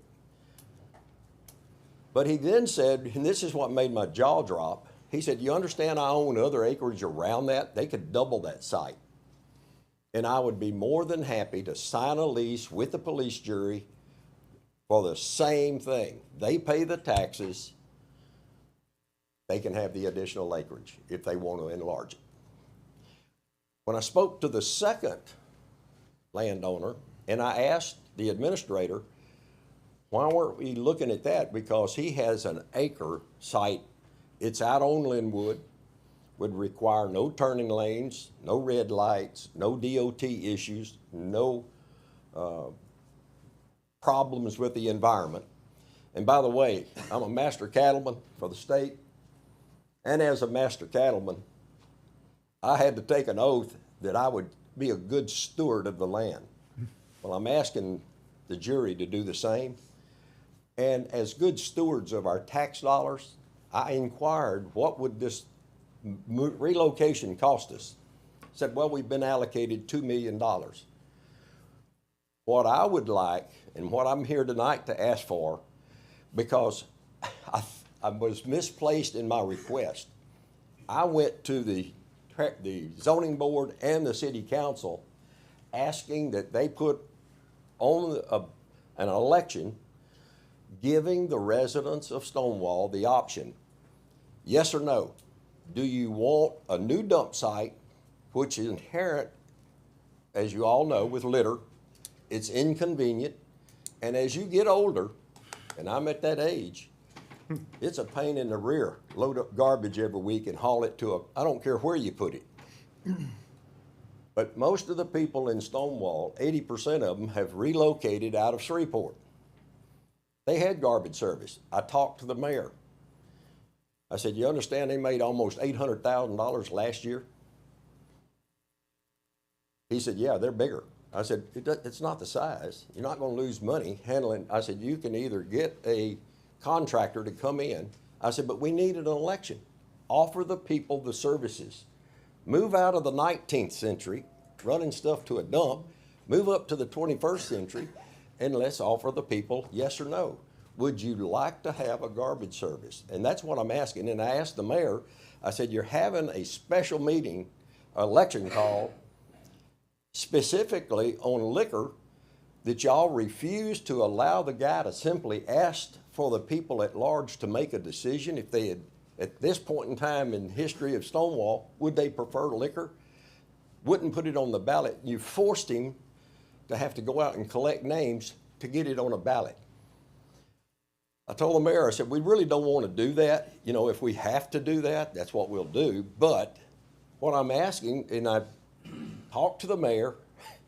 But he then said, and this is what made my jaw drop, he said, you understand I own other acreage around that? They could double that site. And I would be more than happy to sign a lease with the police jury for the same thing. They pay the taxes. They can have the additional acreage if they want to enlarge it. When I spoke to the second landowner, and I asked the administrator, why weren't we looking at that? Because he has an acre site. It's out on Linwood, would require no turning lanes, no red lights, no DOT issues, no problems with the environment. And by the way, I'm a master cattleman for the state. And as a master cattleman, I had to take an oath that I would be a good steward of the land. Well, I'm asking the jury to do the same. And as good stewards of our tax dollars, I inquired, what would this relocation cost us? Said, well, we've been allocated $2 million. What I would like, and what I'm here tonight to ask for, because I was misplaced in my request. I went to the zoning board and the city council asking that they put on an election giving the residents of Stonewall the option, yes or no. Do you want a new dump site, which is inherent, as you all know, with litter? It's inconvenient, and as you get older, and I'm at that age, it's a pain in the rear. Load up garbage every week and haul it to I don't care where you put it. But most of the people in Stonewall, 80% of them have relocated out of Shreveport. They had garbage service. I talked to the mayor. I said, you understand they made almost $800,000 last year? He said, yeah, they're bigger. I said, it's not the size. You're not going to lose money handling. I said, you can either get a contractor to come in. I said, but we need an election. Offer the people the services. Move out of the 19th century, running stuff to a dump, move up to the 21st century, and let's offer the people yes or no. Would you like to have a garbage service? And that's what I'm asking. And I asked the mayor, I said, you're having a special meeting, election call, specifically on liquor, that y'all refuse to allow the guy to simply ask for the people at large to make a decision if they had, at this point in time in history of Stonewall, would they prefer liquor? Wouldn't put it on the ballot. You forced him to have to go out and collect names to get it on a ballot. I told the mayor, I said, we really don't want to do that. You know, if we have to do that, that's what we'll do. But what I'm asking, and I talked to the mayor,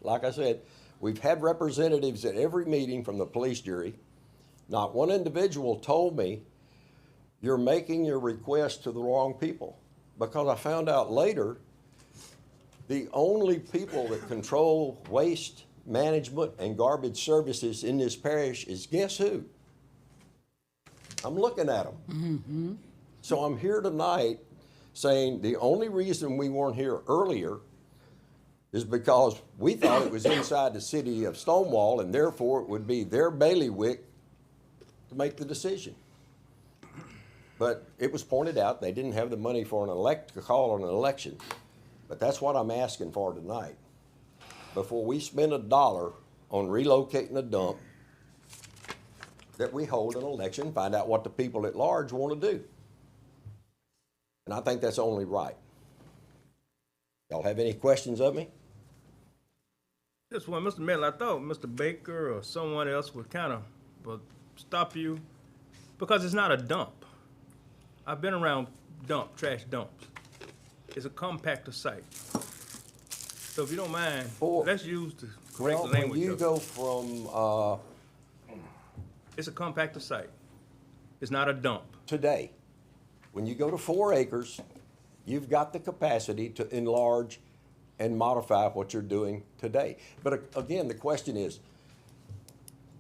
like I said, We've had representatives at every meeting from the police jury. Not one individual told me, you're making your request to the wrong people. Because I found out later, the only people that control waste management and garbage services in this parish is guess who? I'm looking at them. So I'm here tonight saying the only reason we weren't here earlier is because we thought it was inside the city of Stonewall, and therefore it would be their bailiwick to make the decision. But it was pointed out they didn't have the money for to call on an election. But that's what I'm asking for tonight. Before we spend $1 on relocating a dump, that we hold an election, find out what the people at large want to do. And I think that's only right. Y'all have any questions of me? Just one, Mr. Miller, I thought Mr. Baker or someone else would kind of stop you, because it's not a dump. I've been around trash dumps. It's a compactor site. So if you don't mind, let's use the correct Well, language. when you go from It's a compactor site. It's not a dump. today, when you go to 4 acres, you've got the capacity to enlarge and modify what you're doing today. But again, the question is,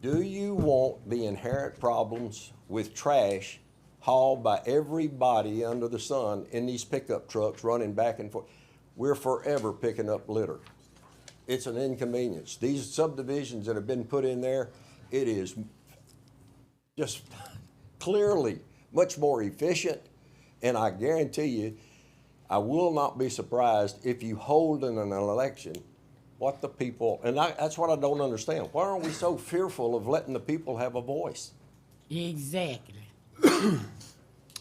do you want the inherent problems with trash hauled by everybody under the sun in these pickup trucks running back and forth? We're forever picking up litter. It's an inconvenience. These subdivisions that have been put in there, it is just clearly much more efficient, and I guarantee you, I will not be surprised if you hold in an election what the people, and that's what I don't understand. Why are we so fearful of letting the people have a voice? Exactly. I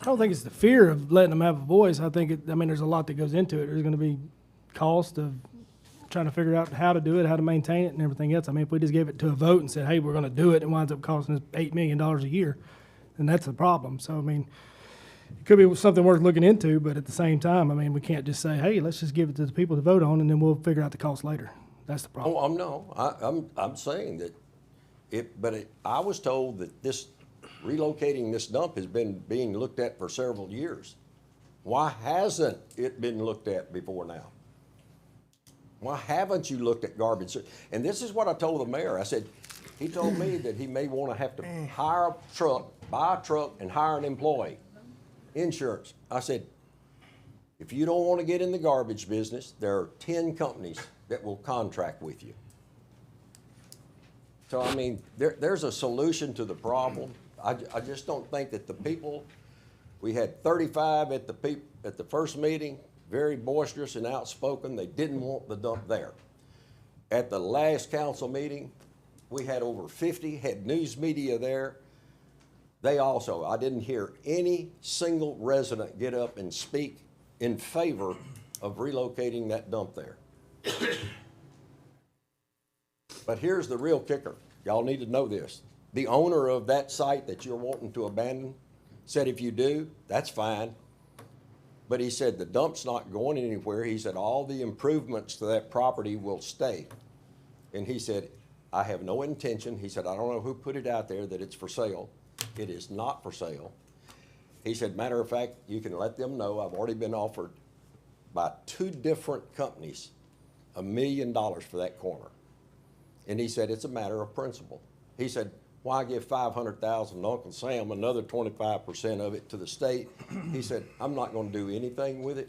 don't think it's the fear of letting them have a voice. I think there's a lot that goes into it. There's going to be cost of trying to figure out how to do it, how to maintain it, and everything else. I mean, if we just gave it to a vote and said, hey, we're going to do it, and it winds up costing us $8 million a year, then that's a problem. So, I mean, it could be something worth looking into, but at the same time, I mean, we can't just say, hey, let's just give it to the people to vote on, and then we'll figure out the cost later. That's the problem. Oh, I'm saying that I was told that relocating this dump has been being looked at for several years. Why hasn't it been looked at before now? Why haven't you looked at garbage? And this is what I told the mayor. I said, he told me that he may want to have to hire a truck, buy a truck, and hire an employee. Insurance. I said, if you don't want to get in the garbage business, there are 10 companies that will contract with you. So, I mean, there's a solution to the problem. I just don't think that the people, we had 35 at the first meeting, very boisterous and outspoken. They didn't want the dump there. At the last council meeting, we had over 50, had news media there. I didn't hear any single resident get up and speak in favor of relocating that dump there. But here's the real kicker. Y'all need to know this. The owner of that site that you're wanting to abandon said if you do, that's fine. But he said the dump's not going anywhere. He said all the improvements to that property will stay. And he said, I have no intention. He said, I don't know who put it out there that it's for sale. It is not for sale. He said, matter of fact, you can let them know I've already been offered by 2 different companies $1 million for that corner. And he said, it's a matter of principle. He said, why give $500,000 to Uncle Sam, another 25% of it to the state? He said, I'm not going to do anything with it.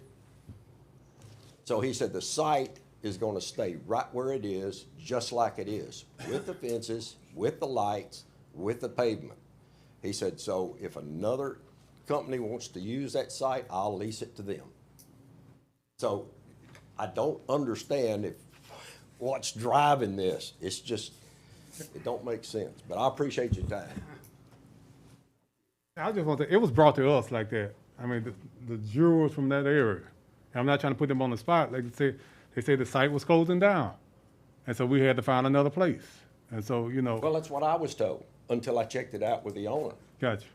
So he said, the site is going to stay right where it is, just like it is, with the fences, with the lights, with the pavement. He said, so if another company wants to use that site, I'll lease it to them. So I don't understand what's driving this. It's just, it don't make sense. But I appreciate your time. I just want to, it was brought to us like that. I mean, the jurors from that area. And I'm not trying to put them on the spot. Like they said the site was closing down. And so we had to find another place. And so, you know. Well, that's what I was told until I checked it out with the owner. Gotcha.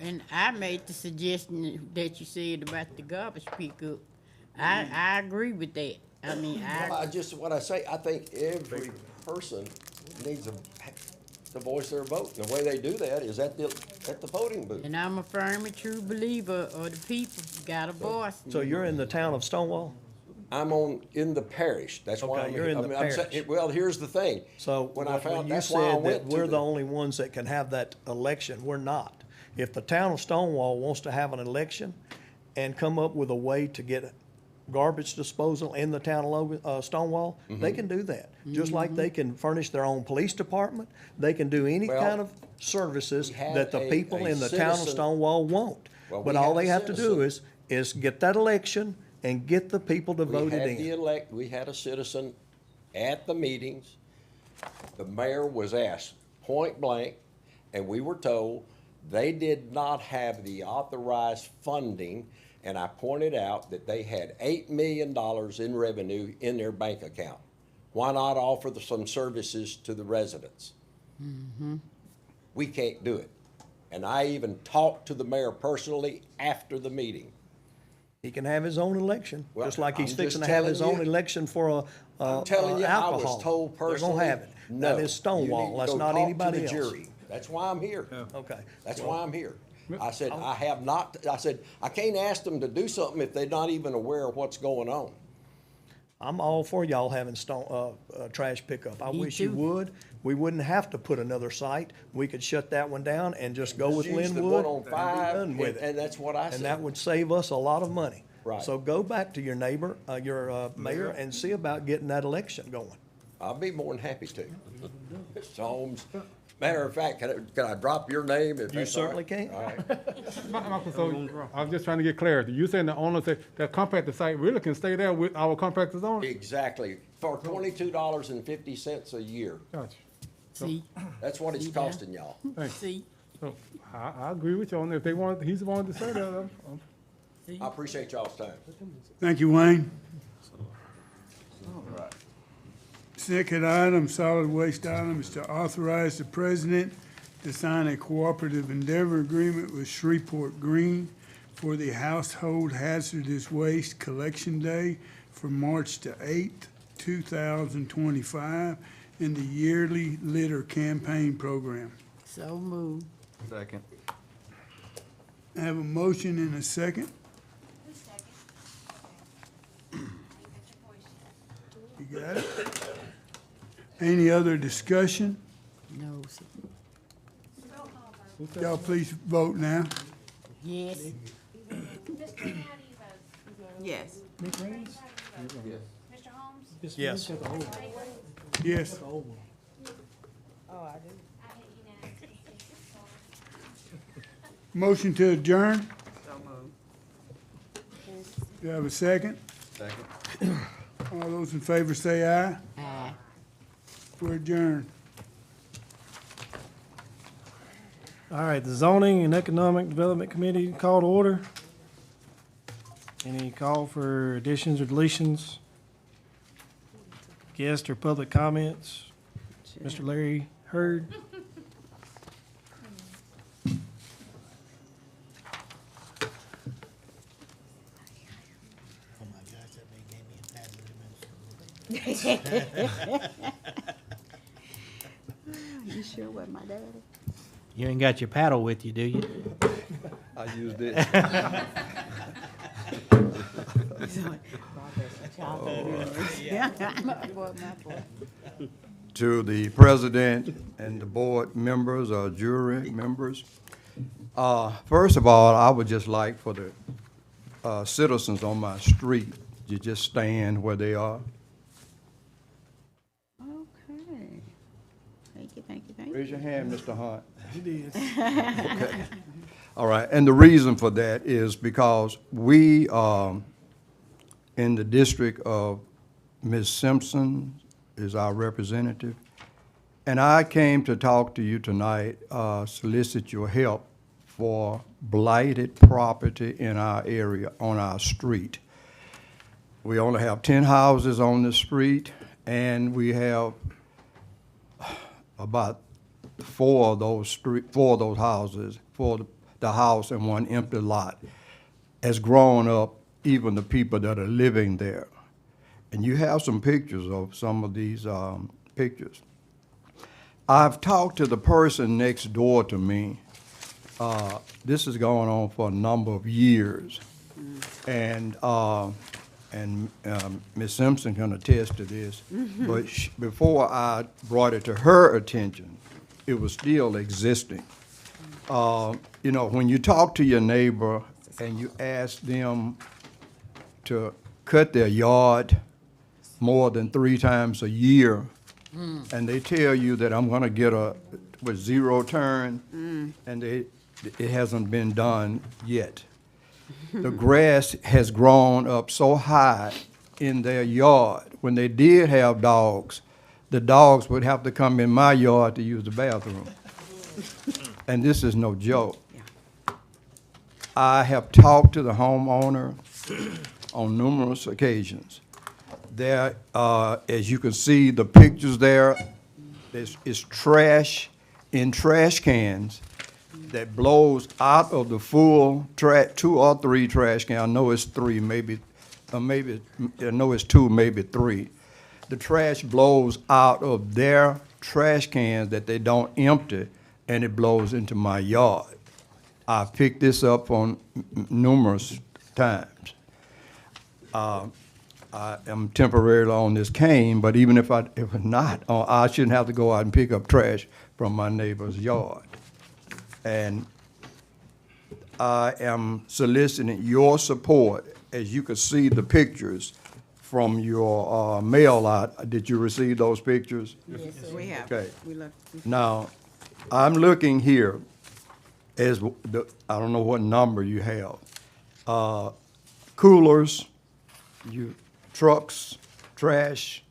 And I made the suggestion that you said about the garbage pickup. I agree with that. I mean, What I say, I think every person needs to voice their vote. And the way they do that is at the voting booth. and I'm a firm and true believer of the people got a voice. So you're in the town of Stonewall? I'm in the parish. That's why Okay, I'm you're in the I'm saying- parish. Well, here's the thing. So When I when found, you that's why I said that went to we're the only ones that can have that election, we're not. If the town of Stonewall wants to have an election and come up with a way to get garbage disposal in the town of Stonewall, they Mm-hmm. can do that. Just like they can furnish their own police department, they can do any Well, kind of services we had that the a people in the town of citizen- Stonewall won't. Well, But we all had a they have to do citizen- is get that election and get the people to vote it in. We had a citizen at the meetings. The mayor was asked point blank, and we were told they did not have the authorized funding. And I pointed out that they had $8 million in revenue in their bank account. Why not offer some services to the residents? We can't do it. And I even talked to the mayor personally after the meeting. He can have his own election, Well, just like he's I'm fixing just to have telling his own you. election for I'm telling you, I alcohol. was told They're personally. gonna have it. No, That is Stonewall, you need to that's go not talk to anybody the else. jury. That's why I'm here. Okay. That's why I'm here. I said, I said, I can't ask them to do something if they're not even aware of what's going on. I'm all for y'all having trash pickup. I Me wish you too. would. We wouldn't have to put another site. We could shut that one down and just go with Just use the Linwood one on and be 5, done with it. and that's what I And said. that would save us a lot of money. Right. So go back to your neighbor, your mayor, and see about getting that election going. I'll be more than happy to. Mr. Holmes, matter of fact, can I drop your name? if You that's all certainly right? can. All right. So, I'm just trying to get clarity. You saying the owner said that compactor site really can stay there with our compactors on it? Exactly, for $22.50 a year. Gotcha. See, That's what it's See that? costing y'all. see, So, I agree with you on that. If they want, he's the one to say that. see. I appreciate y'all's time. Thank you, Wayne. Second item, solid waste item, is to authorize the president to sign a cooperative endeavor agreement with Shreveport Green for the household hazardous waste collection day from March the 8th, 2025, in the yearly litter campaign program. So moved. Second. I have a motion and a second. You got it? Any other discussion? No, sir. Y'all please vote now. Yes. Yes. Mr. Holmes? Yes. Yes. Motion to adjourn? Do you have a second? Second. All those in favor say aye. Aye. We're adjourned. All right, the Zoning and Economic Development Committee call to order. Any call for additions or deletions? Guest or public comments? Mr. Larry Hurd? Oh my gosh, that man gave me a pass. You sure wasn't my daddy? You ain't got your paddle with you, do you? I used it. My boy. To the president and the board members or jury members. First of all, I would just like for the citizens on my street to just stand where they are. Okay. Thank you, thank you, thank you. Raise your hand, Mr. Hunt. You did. Okay. All right, and the reason for that is because we, in the district of Ms. Simpson is our representative, and I came to talk to you tonight, solicit your help for blighted property in our area, on our street. We only have 10 houses on the street, and we have about four of those houses, the house and one empty lot, has grown up even the people that are living there. and you have some pictures of some of these pictures. I've talked to the person next door to me. This has gone on for a number of years. And Ms. Simpson can attest to this. But before I brought it to her attention, it was still existing. You know, when you talk to your neighbor and you ask them to cut their yard more than 3 times a year, and they tell you that I'm gonna get with zero turn, and it hasn't been done yet. The grass has grown up so high in their yard. When they did have dogs, the dogs would have to come in my yard to use the bathroom. And this is no joke. I have talked to the homeowner on numerous occasions. There, as you can see, the pictures there, is trash in trash cans that blows out of the full 2 or 3 trash cans. I know it's 3, maybe, I know it's 2, maybe 3. The trash blows out of their trash cans that they don't empty, and it blows into my yard. I've picked this up on numerous times. I am temporarily on this cane, but even if it's not, I shouldn't have to go out and pick up trash from my neighbor's yard. And I am soliciting your support. As you can see the pictures from your mail out. Did you receive those pictures? Yes, we have. Okay. We left. Now, I'm looking here as I don't know what number you have. Coolers, trucks, trash,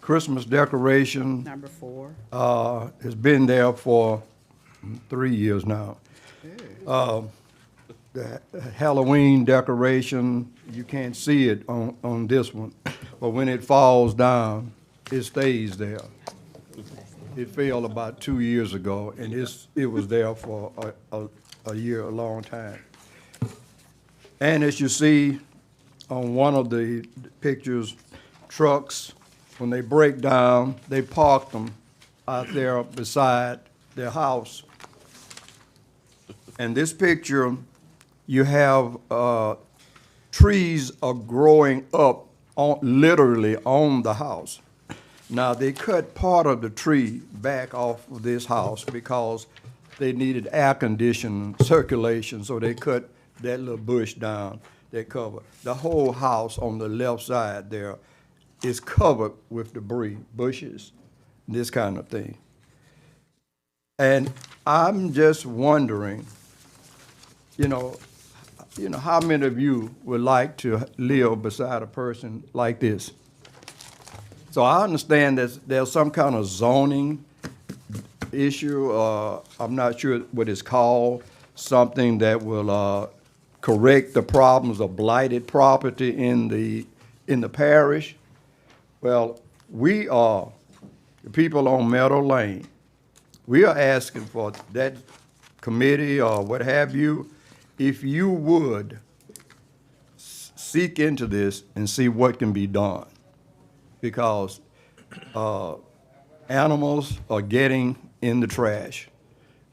Christmas decoration. Number 4. Has been there for 3 years now. The Halloween decoration, you can't see it on this one, but when it falls down, it stays there. It fell about 2 years ago, and it was there for a year, a long time. And as you see on one of the pictures, trucks, when they break down, they park them out there beside their house. And this picture, you have trees are growing up literally on the house. Now, they cut part of the tree back off of this house because they needed air conditioning circulation, so they cut that little bush down, they cover. The whole house on the left side there is covered with debris, bushes, this kind of thing. And I'm just wondering, you know, how many of you would like to live beside a person like this? So I understand there's some kind of zoning issue, I'm not sure what it's called, something that will correct the problems of blighted property in the parish. Well, we are, the people on Meadow Lane, we are asking for that committee or what have you, if you would seek into this and see what can be done. Because animals are getting in the trash,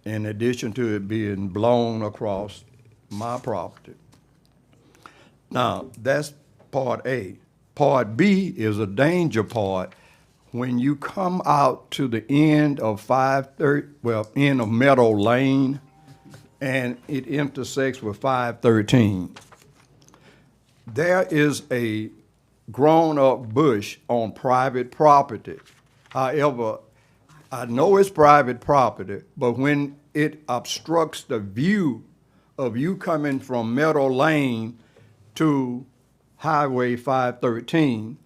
in addition to it being blown across my property. Now, that's part A. Part B is a danger part. When you come out to the end of end of Meadow Lane, and it intersects with 513, there is a grown-up bush on private property. However, I know it's private property, but when it obstructs the view of you coming from Meadow Lane to Highway 513,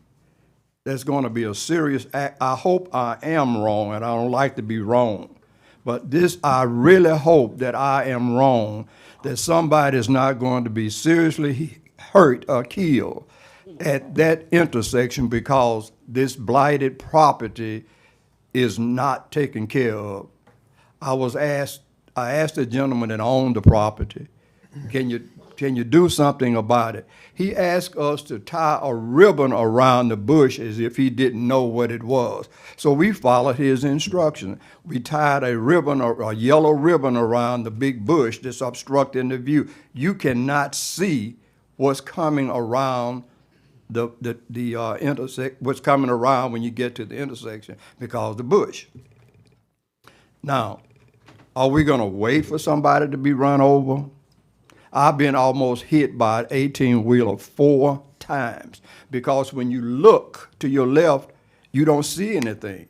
there's going to be a serious act. I hope I am wrong, and I don't like to be wrong. But this, I really hope that I am wrong, that somebody is not going to be seriously hurt or killed at that intersection because this blighted property is not taken care of. I asked the gentleman that owned the property, Can you do something about it? He asked us to tie a ribbon around the bush as if he didn't know what it was. So we followed his instructions. We tied a ribbon, a yellow ribbon around the big bush that's obstructing the view. You cannot see what's coming around what's coming around when you get to the intersection because of the bush. Now, are we gonna wait for somebody to be run over? I've been almost hit by an 18-wheeler 4 times because when you look to your left, you don't see anything.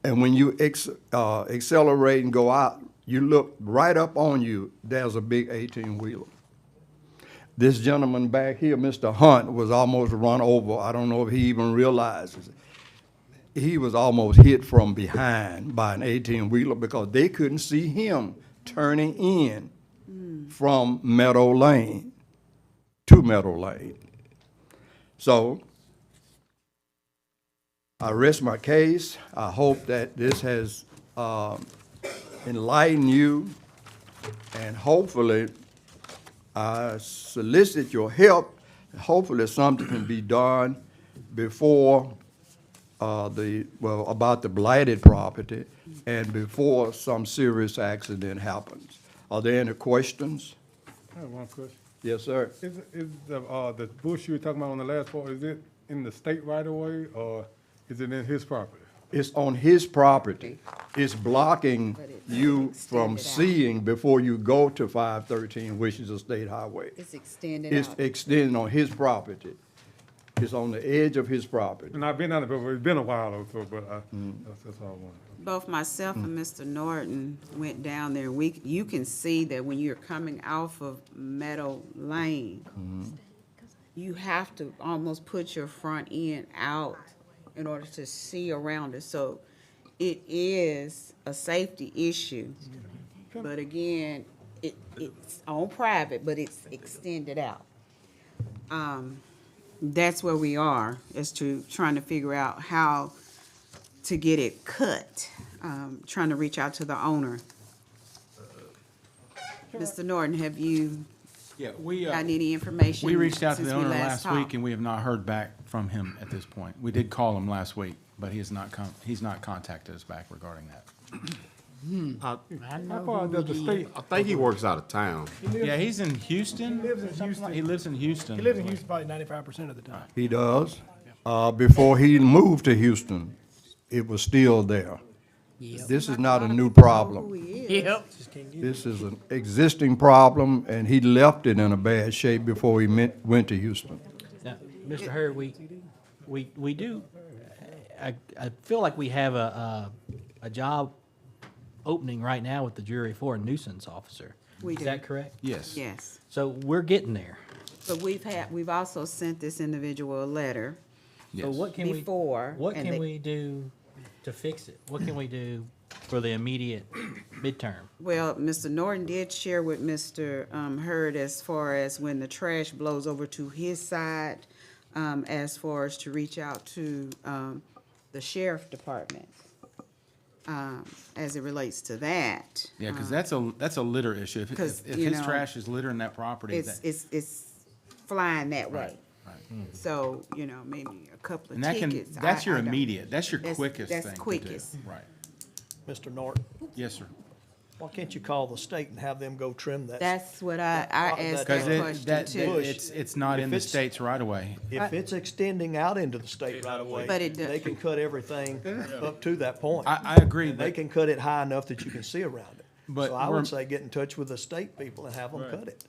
And when you accelerate and go out, you look right up on you, there's a big 18-wheeler. This gentleman back here, Mr. Hunt, was almost run over. I don't know if he even realizes it. He was almost hit from behind by an 18-wheeler because they couldn't see him turning in from Meadow Lane to Meadow Lane. So I rest my case. I hope that this has enlightened you, and hopefully I solicit your help. Hopefully something can be done before about the blighted property and before some serious accident happens. Are there any questions? I have one question. Yes, sir. Is the bush you were talking about on the last part, is it in the state right of way or is it in his property? It's on his property. It's blocking you from seeing before you go to 513, which is a state highway. It's extended It's out. extending on his property. It's on the edge of his property. And I've been on it before, it's been a while or so, but that's all I wanted. Both myself and Mr. Norton went down there. You can see that when you're coming off of Meadow Lane, you have to almost put your front end out in order to see around it. So it is a safety issue. But again, it's on private, but it's extended out. That's where we are, as to trying to figure out how to get it cut, trying to reach out to the owner. Mr. Norton, have you Yeah, gotten any information? we reached out to since the we owner last last talked? week, and we have not heard back from him at this point. We did call him last week, but he has not he's not contacted us back regarding that. I How know far who does the it is. state, I think he works out of town. Yeah, he's in Houston. He lives in something Houston. like- He lives in Houston. He lives in Houston probably 95% of the time. He does. Before he moved to Houston, it was still there. This is not a new problem. Who he is. Yep. This is an existing problem, and he left it in a bad shape before he went to Houston. Now, Mr. Hurd, we do, I feel like we have a job opening right now with the jury for a nuisance officer. We Is do. that correct? Yes. Yes. So we're getting there. But we've also sent this individual a letter So Yes. what can we? before. What and can they- we do to fix it? What can we do for the immediate midterm? Well, Mr. Norton did share with Mr. Hurd as far as when the trash blows over to his side, as far as to reach out to the sheriff department, as it relates to that. Yeah, because that's a litter issue. If 'Cause, if you his know, trash is littering that property, It's flying that way. right. So, maybe a couple of And that tickets. that's your I don't- immediate, that's your quickest thing That's to do. quickest. Right. Mr. Norton, Yes, sir. why can't you call the state and have them go trim that? That's what I asked Because that question too. it's not in the state's right of way. If it's extending out into the state right away, But it does- they can cut everything up to that point. I agree, And they but can cut it high enough that you can see around it. But So I we're- would say get in touch with the state people and have them cut it.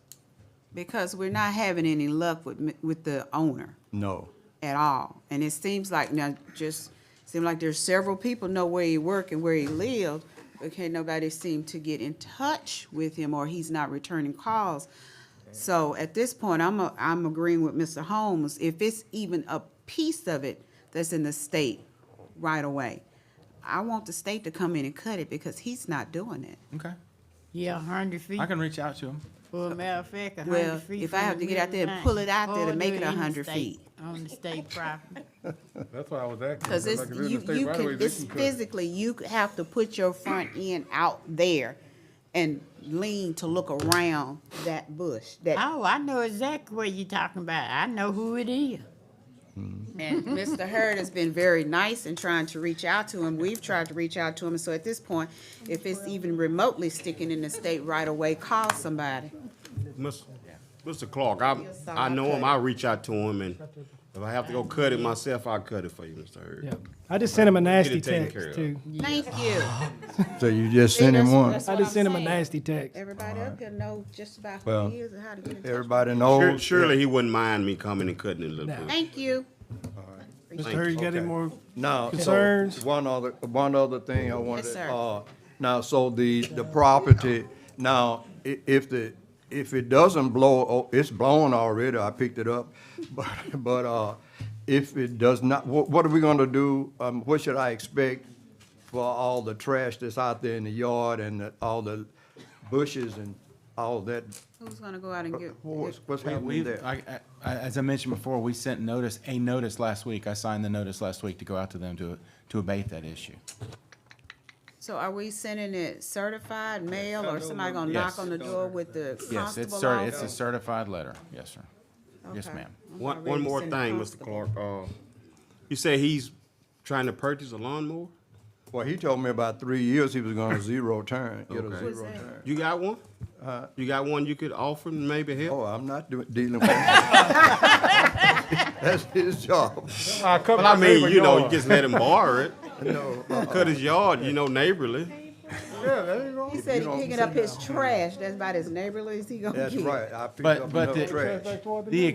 Because we're not having any luck with the owner No. at all. And it seems like there's several people know where he work and where he lived, but can't nobody seem to get in touch with him, or he's not returning calls. So at this point, I'm agreeing with Mr. Holmes, if it's even a piece of it that's in the state right away, I want the state to come in and cut it because he's not doing it. Okay. Yeah, 100 feet. I can reach out to him. For a matter of fact, 100 Well, feet. if I from have the to get out there and middle pull it out there to line, make or it do in the 100 state, feet. On the state property. that's why I was asking. Because it's, like, if in the you state right of way, can, they it's can cut. physically, you have to put your front end out there and lean to look around that bush. That, Oh, I know exactly what you're talking about. I know who it is. and Mr. Hurd has been very nice in trying to reach out to him. We've tried to reach out to him. So at this point, if it's even remotely sticking in the state right away, call somebody. Mr. Clark, I know him, I'll reach out to him, and if I have to go cut it myself, I'll cut it for you, Mr. Hurd. Yeah. I just sent him a nasty Get it taken care text, of. too. Thank you. So you just sent him one? That's I what just I'm sent him a saying. nasty text. Everybody up here know just about who Well, he is and how to get in touch. Everybody knows. Surely he wouldn't mind me coming and cutting it a little No. bit. Thank you. Mr. Hurd, you got any Okay. more? Now, Concerns? so, one other thing I wanted, Yes, sir. now, so the property, now, if it doesn't blow, oh, it's blown already, I picked it up, but, if it does not, what are we gonna do? What should I expect for all the trash that's out there in the yard and all the bushes and all that? Who's gonna go out and get? What's happening there? As I mentioned before, we sent a notice last week. I signed the notice last week to go out to them to abate that issue. So are we sending it certified mail or somebody gonna Yes. knock on the door with the Yes, constable it's a office? certified letter. Yes, sir. Yes, Okay. ma'am. I'm One already more sending thing, Mr. constable. Clark, you say he's trying to purchase a lawnmower? Well, he told me about 3 years he was gonna zero turn, get a Okay. zero turn. You got one? You got one you could offer and maybe help? Oh, I'm not dealing with that. That's his job. Well, I mean, you know, you just let him borrow it, No, cut his yard, you know, neighborly. He said he picking up his trash, that's about as neighborly as he gonna get. that's right. I picked But, up but enough trash. the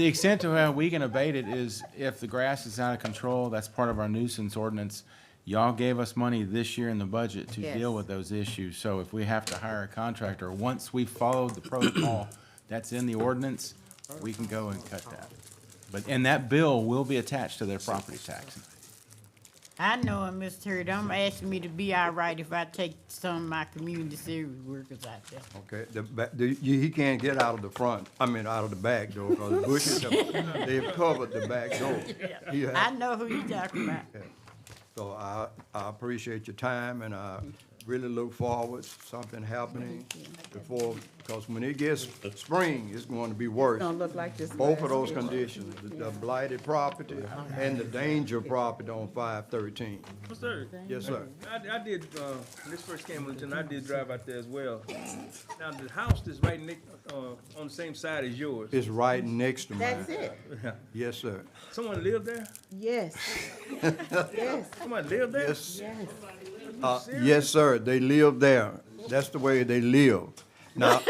extent to how we can abate it is if the grass is out of control, that's part of our nuisance ordinance. Y'all gave us money this year in the budget to Yes. deal with those issues. So if we have to hire a contractor, once we followed the protocol that's in the ordinance, we can go and cut that. And that bill will be attached to their property tax. I know him, Mr. Hurd. I'm asking me to be all right if I take some of my community service workers out there. Okay, he can't get out of the front, out of the back door, because the bushes, they've covered the back door. He I know who you're talking about. So I appreciate your time, and I really look forward to something happening before, because when it gets spring, it's going to be worse. Don't look like this. Both of last those year. conditions, the blighted property and the danger property on 513. Yes, sir. Yes, sir. I did, when this first came on, I did drive out there as well. Now, the house that's right on the same side as yours. It's right next to mine. That's it, Yes, sir. Someone live there? yes, yes, Someone live there? Yes, yes. yes, sir. They live there. That's the way they live. Now,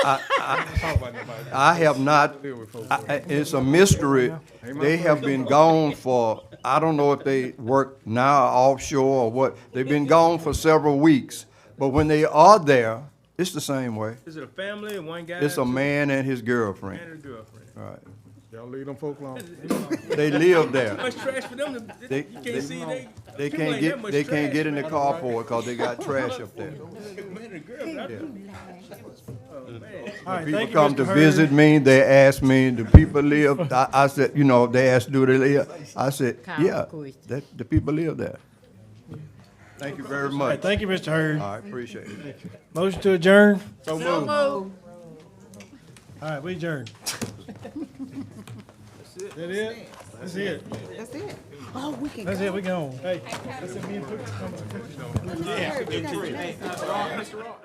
I have not, it's a mystery. They have been gone for, I don't know if they work now offshore or what. They've been gone for several weeks. But when they are there, it's the same way. Is it a family, one guy? It's a man and his Man girlfriend. and a girlfriend. Right. Y'all leave them folk alone. They live there. Much trash for them to, They- you they- can't see, They people can't ain't that much they can't get in the trash, carport because they got trash up there. man and a girl, Yeah. oh, man. All right, People thank you, come to Mr. Hurd. visit me, they ask me, do people live? I said, they asked, do they live? I said, Common yeah, question. the people live there. Thank you very All right, much. thank you, Mr. Hurd. I appreciate it. Motion to adjourn. So moved. All right, we adjourn. That it? That's it. That's it. Oh, we can That's go. it, we gone. Hey. Mr. Hurd, you got the next one. Mr. Ross.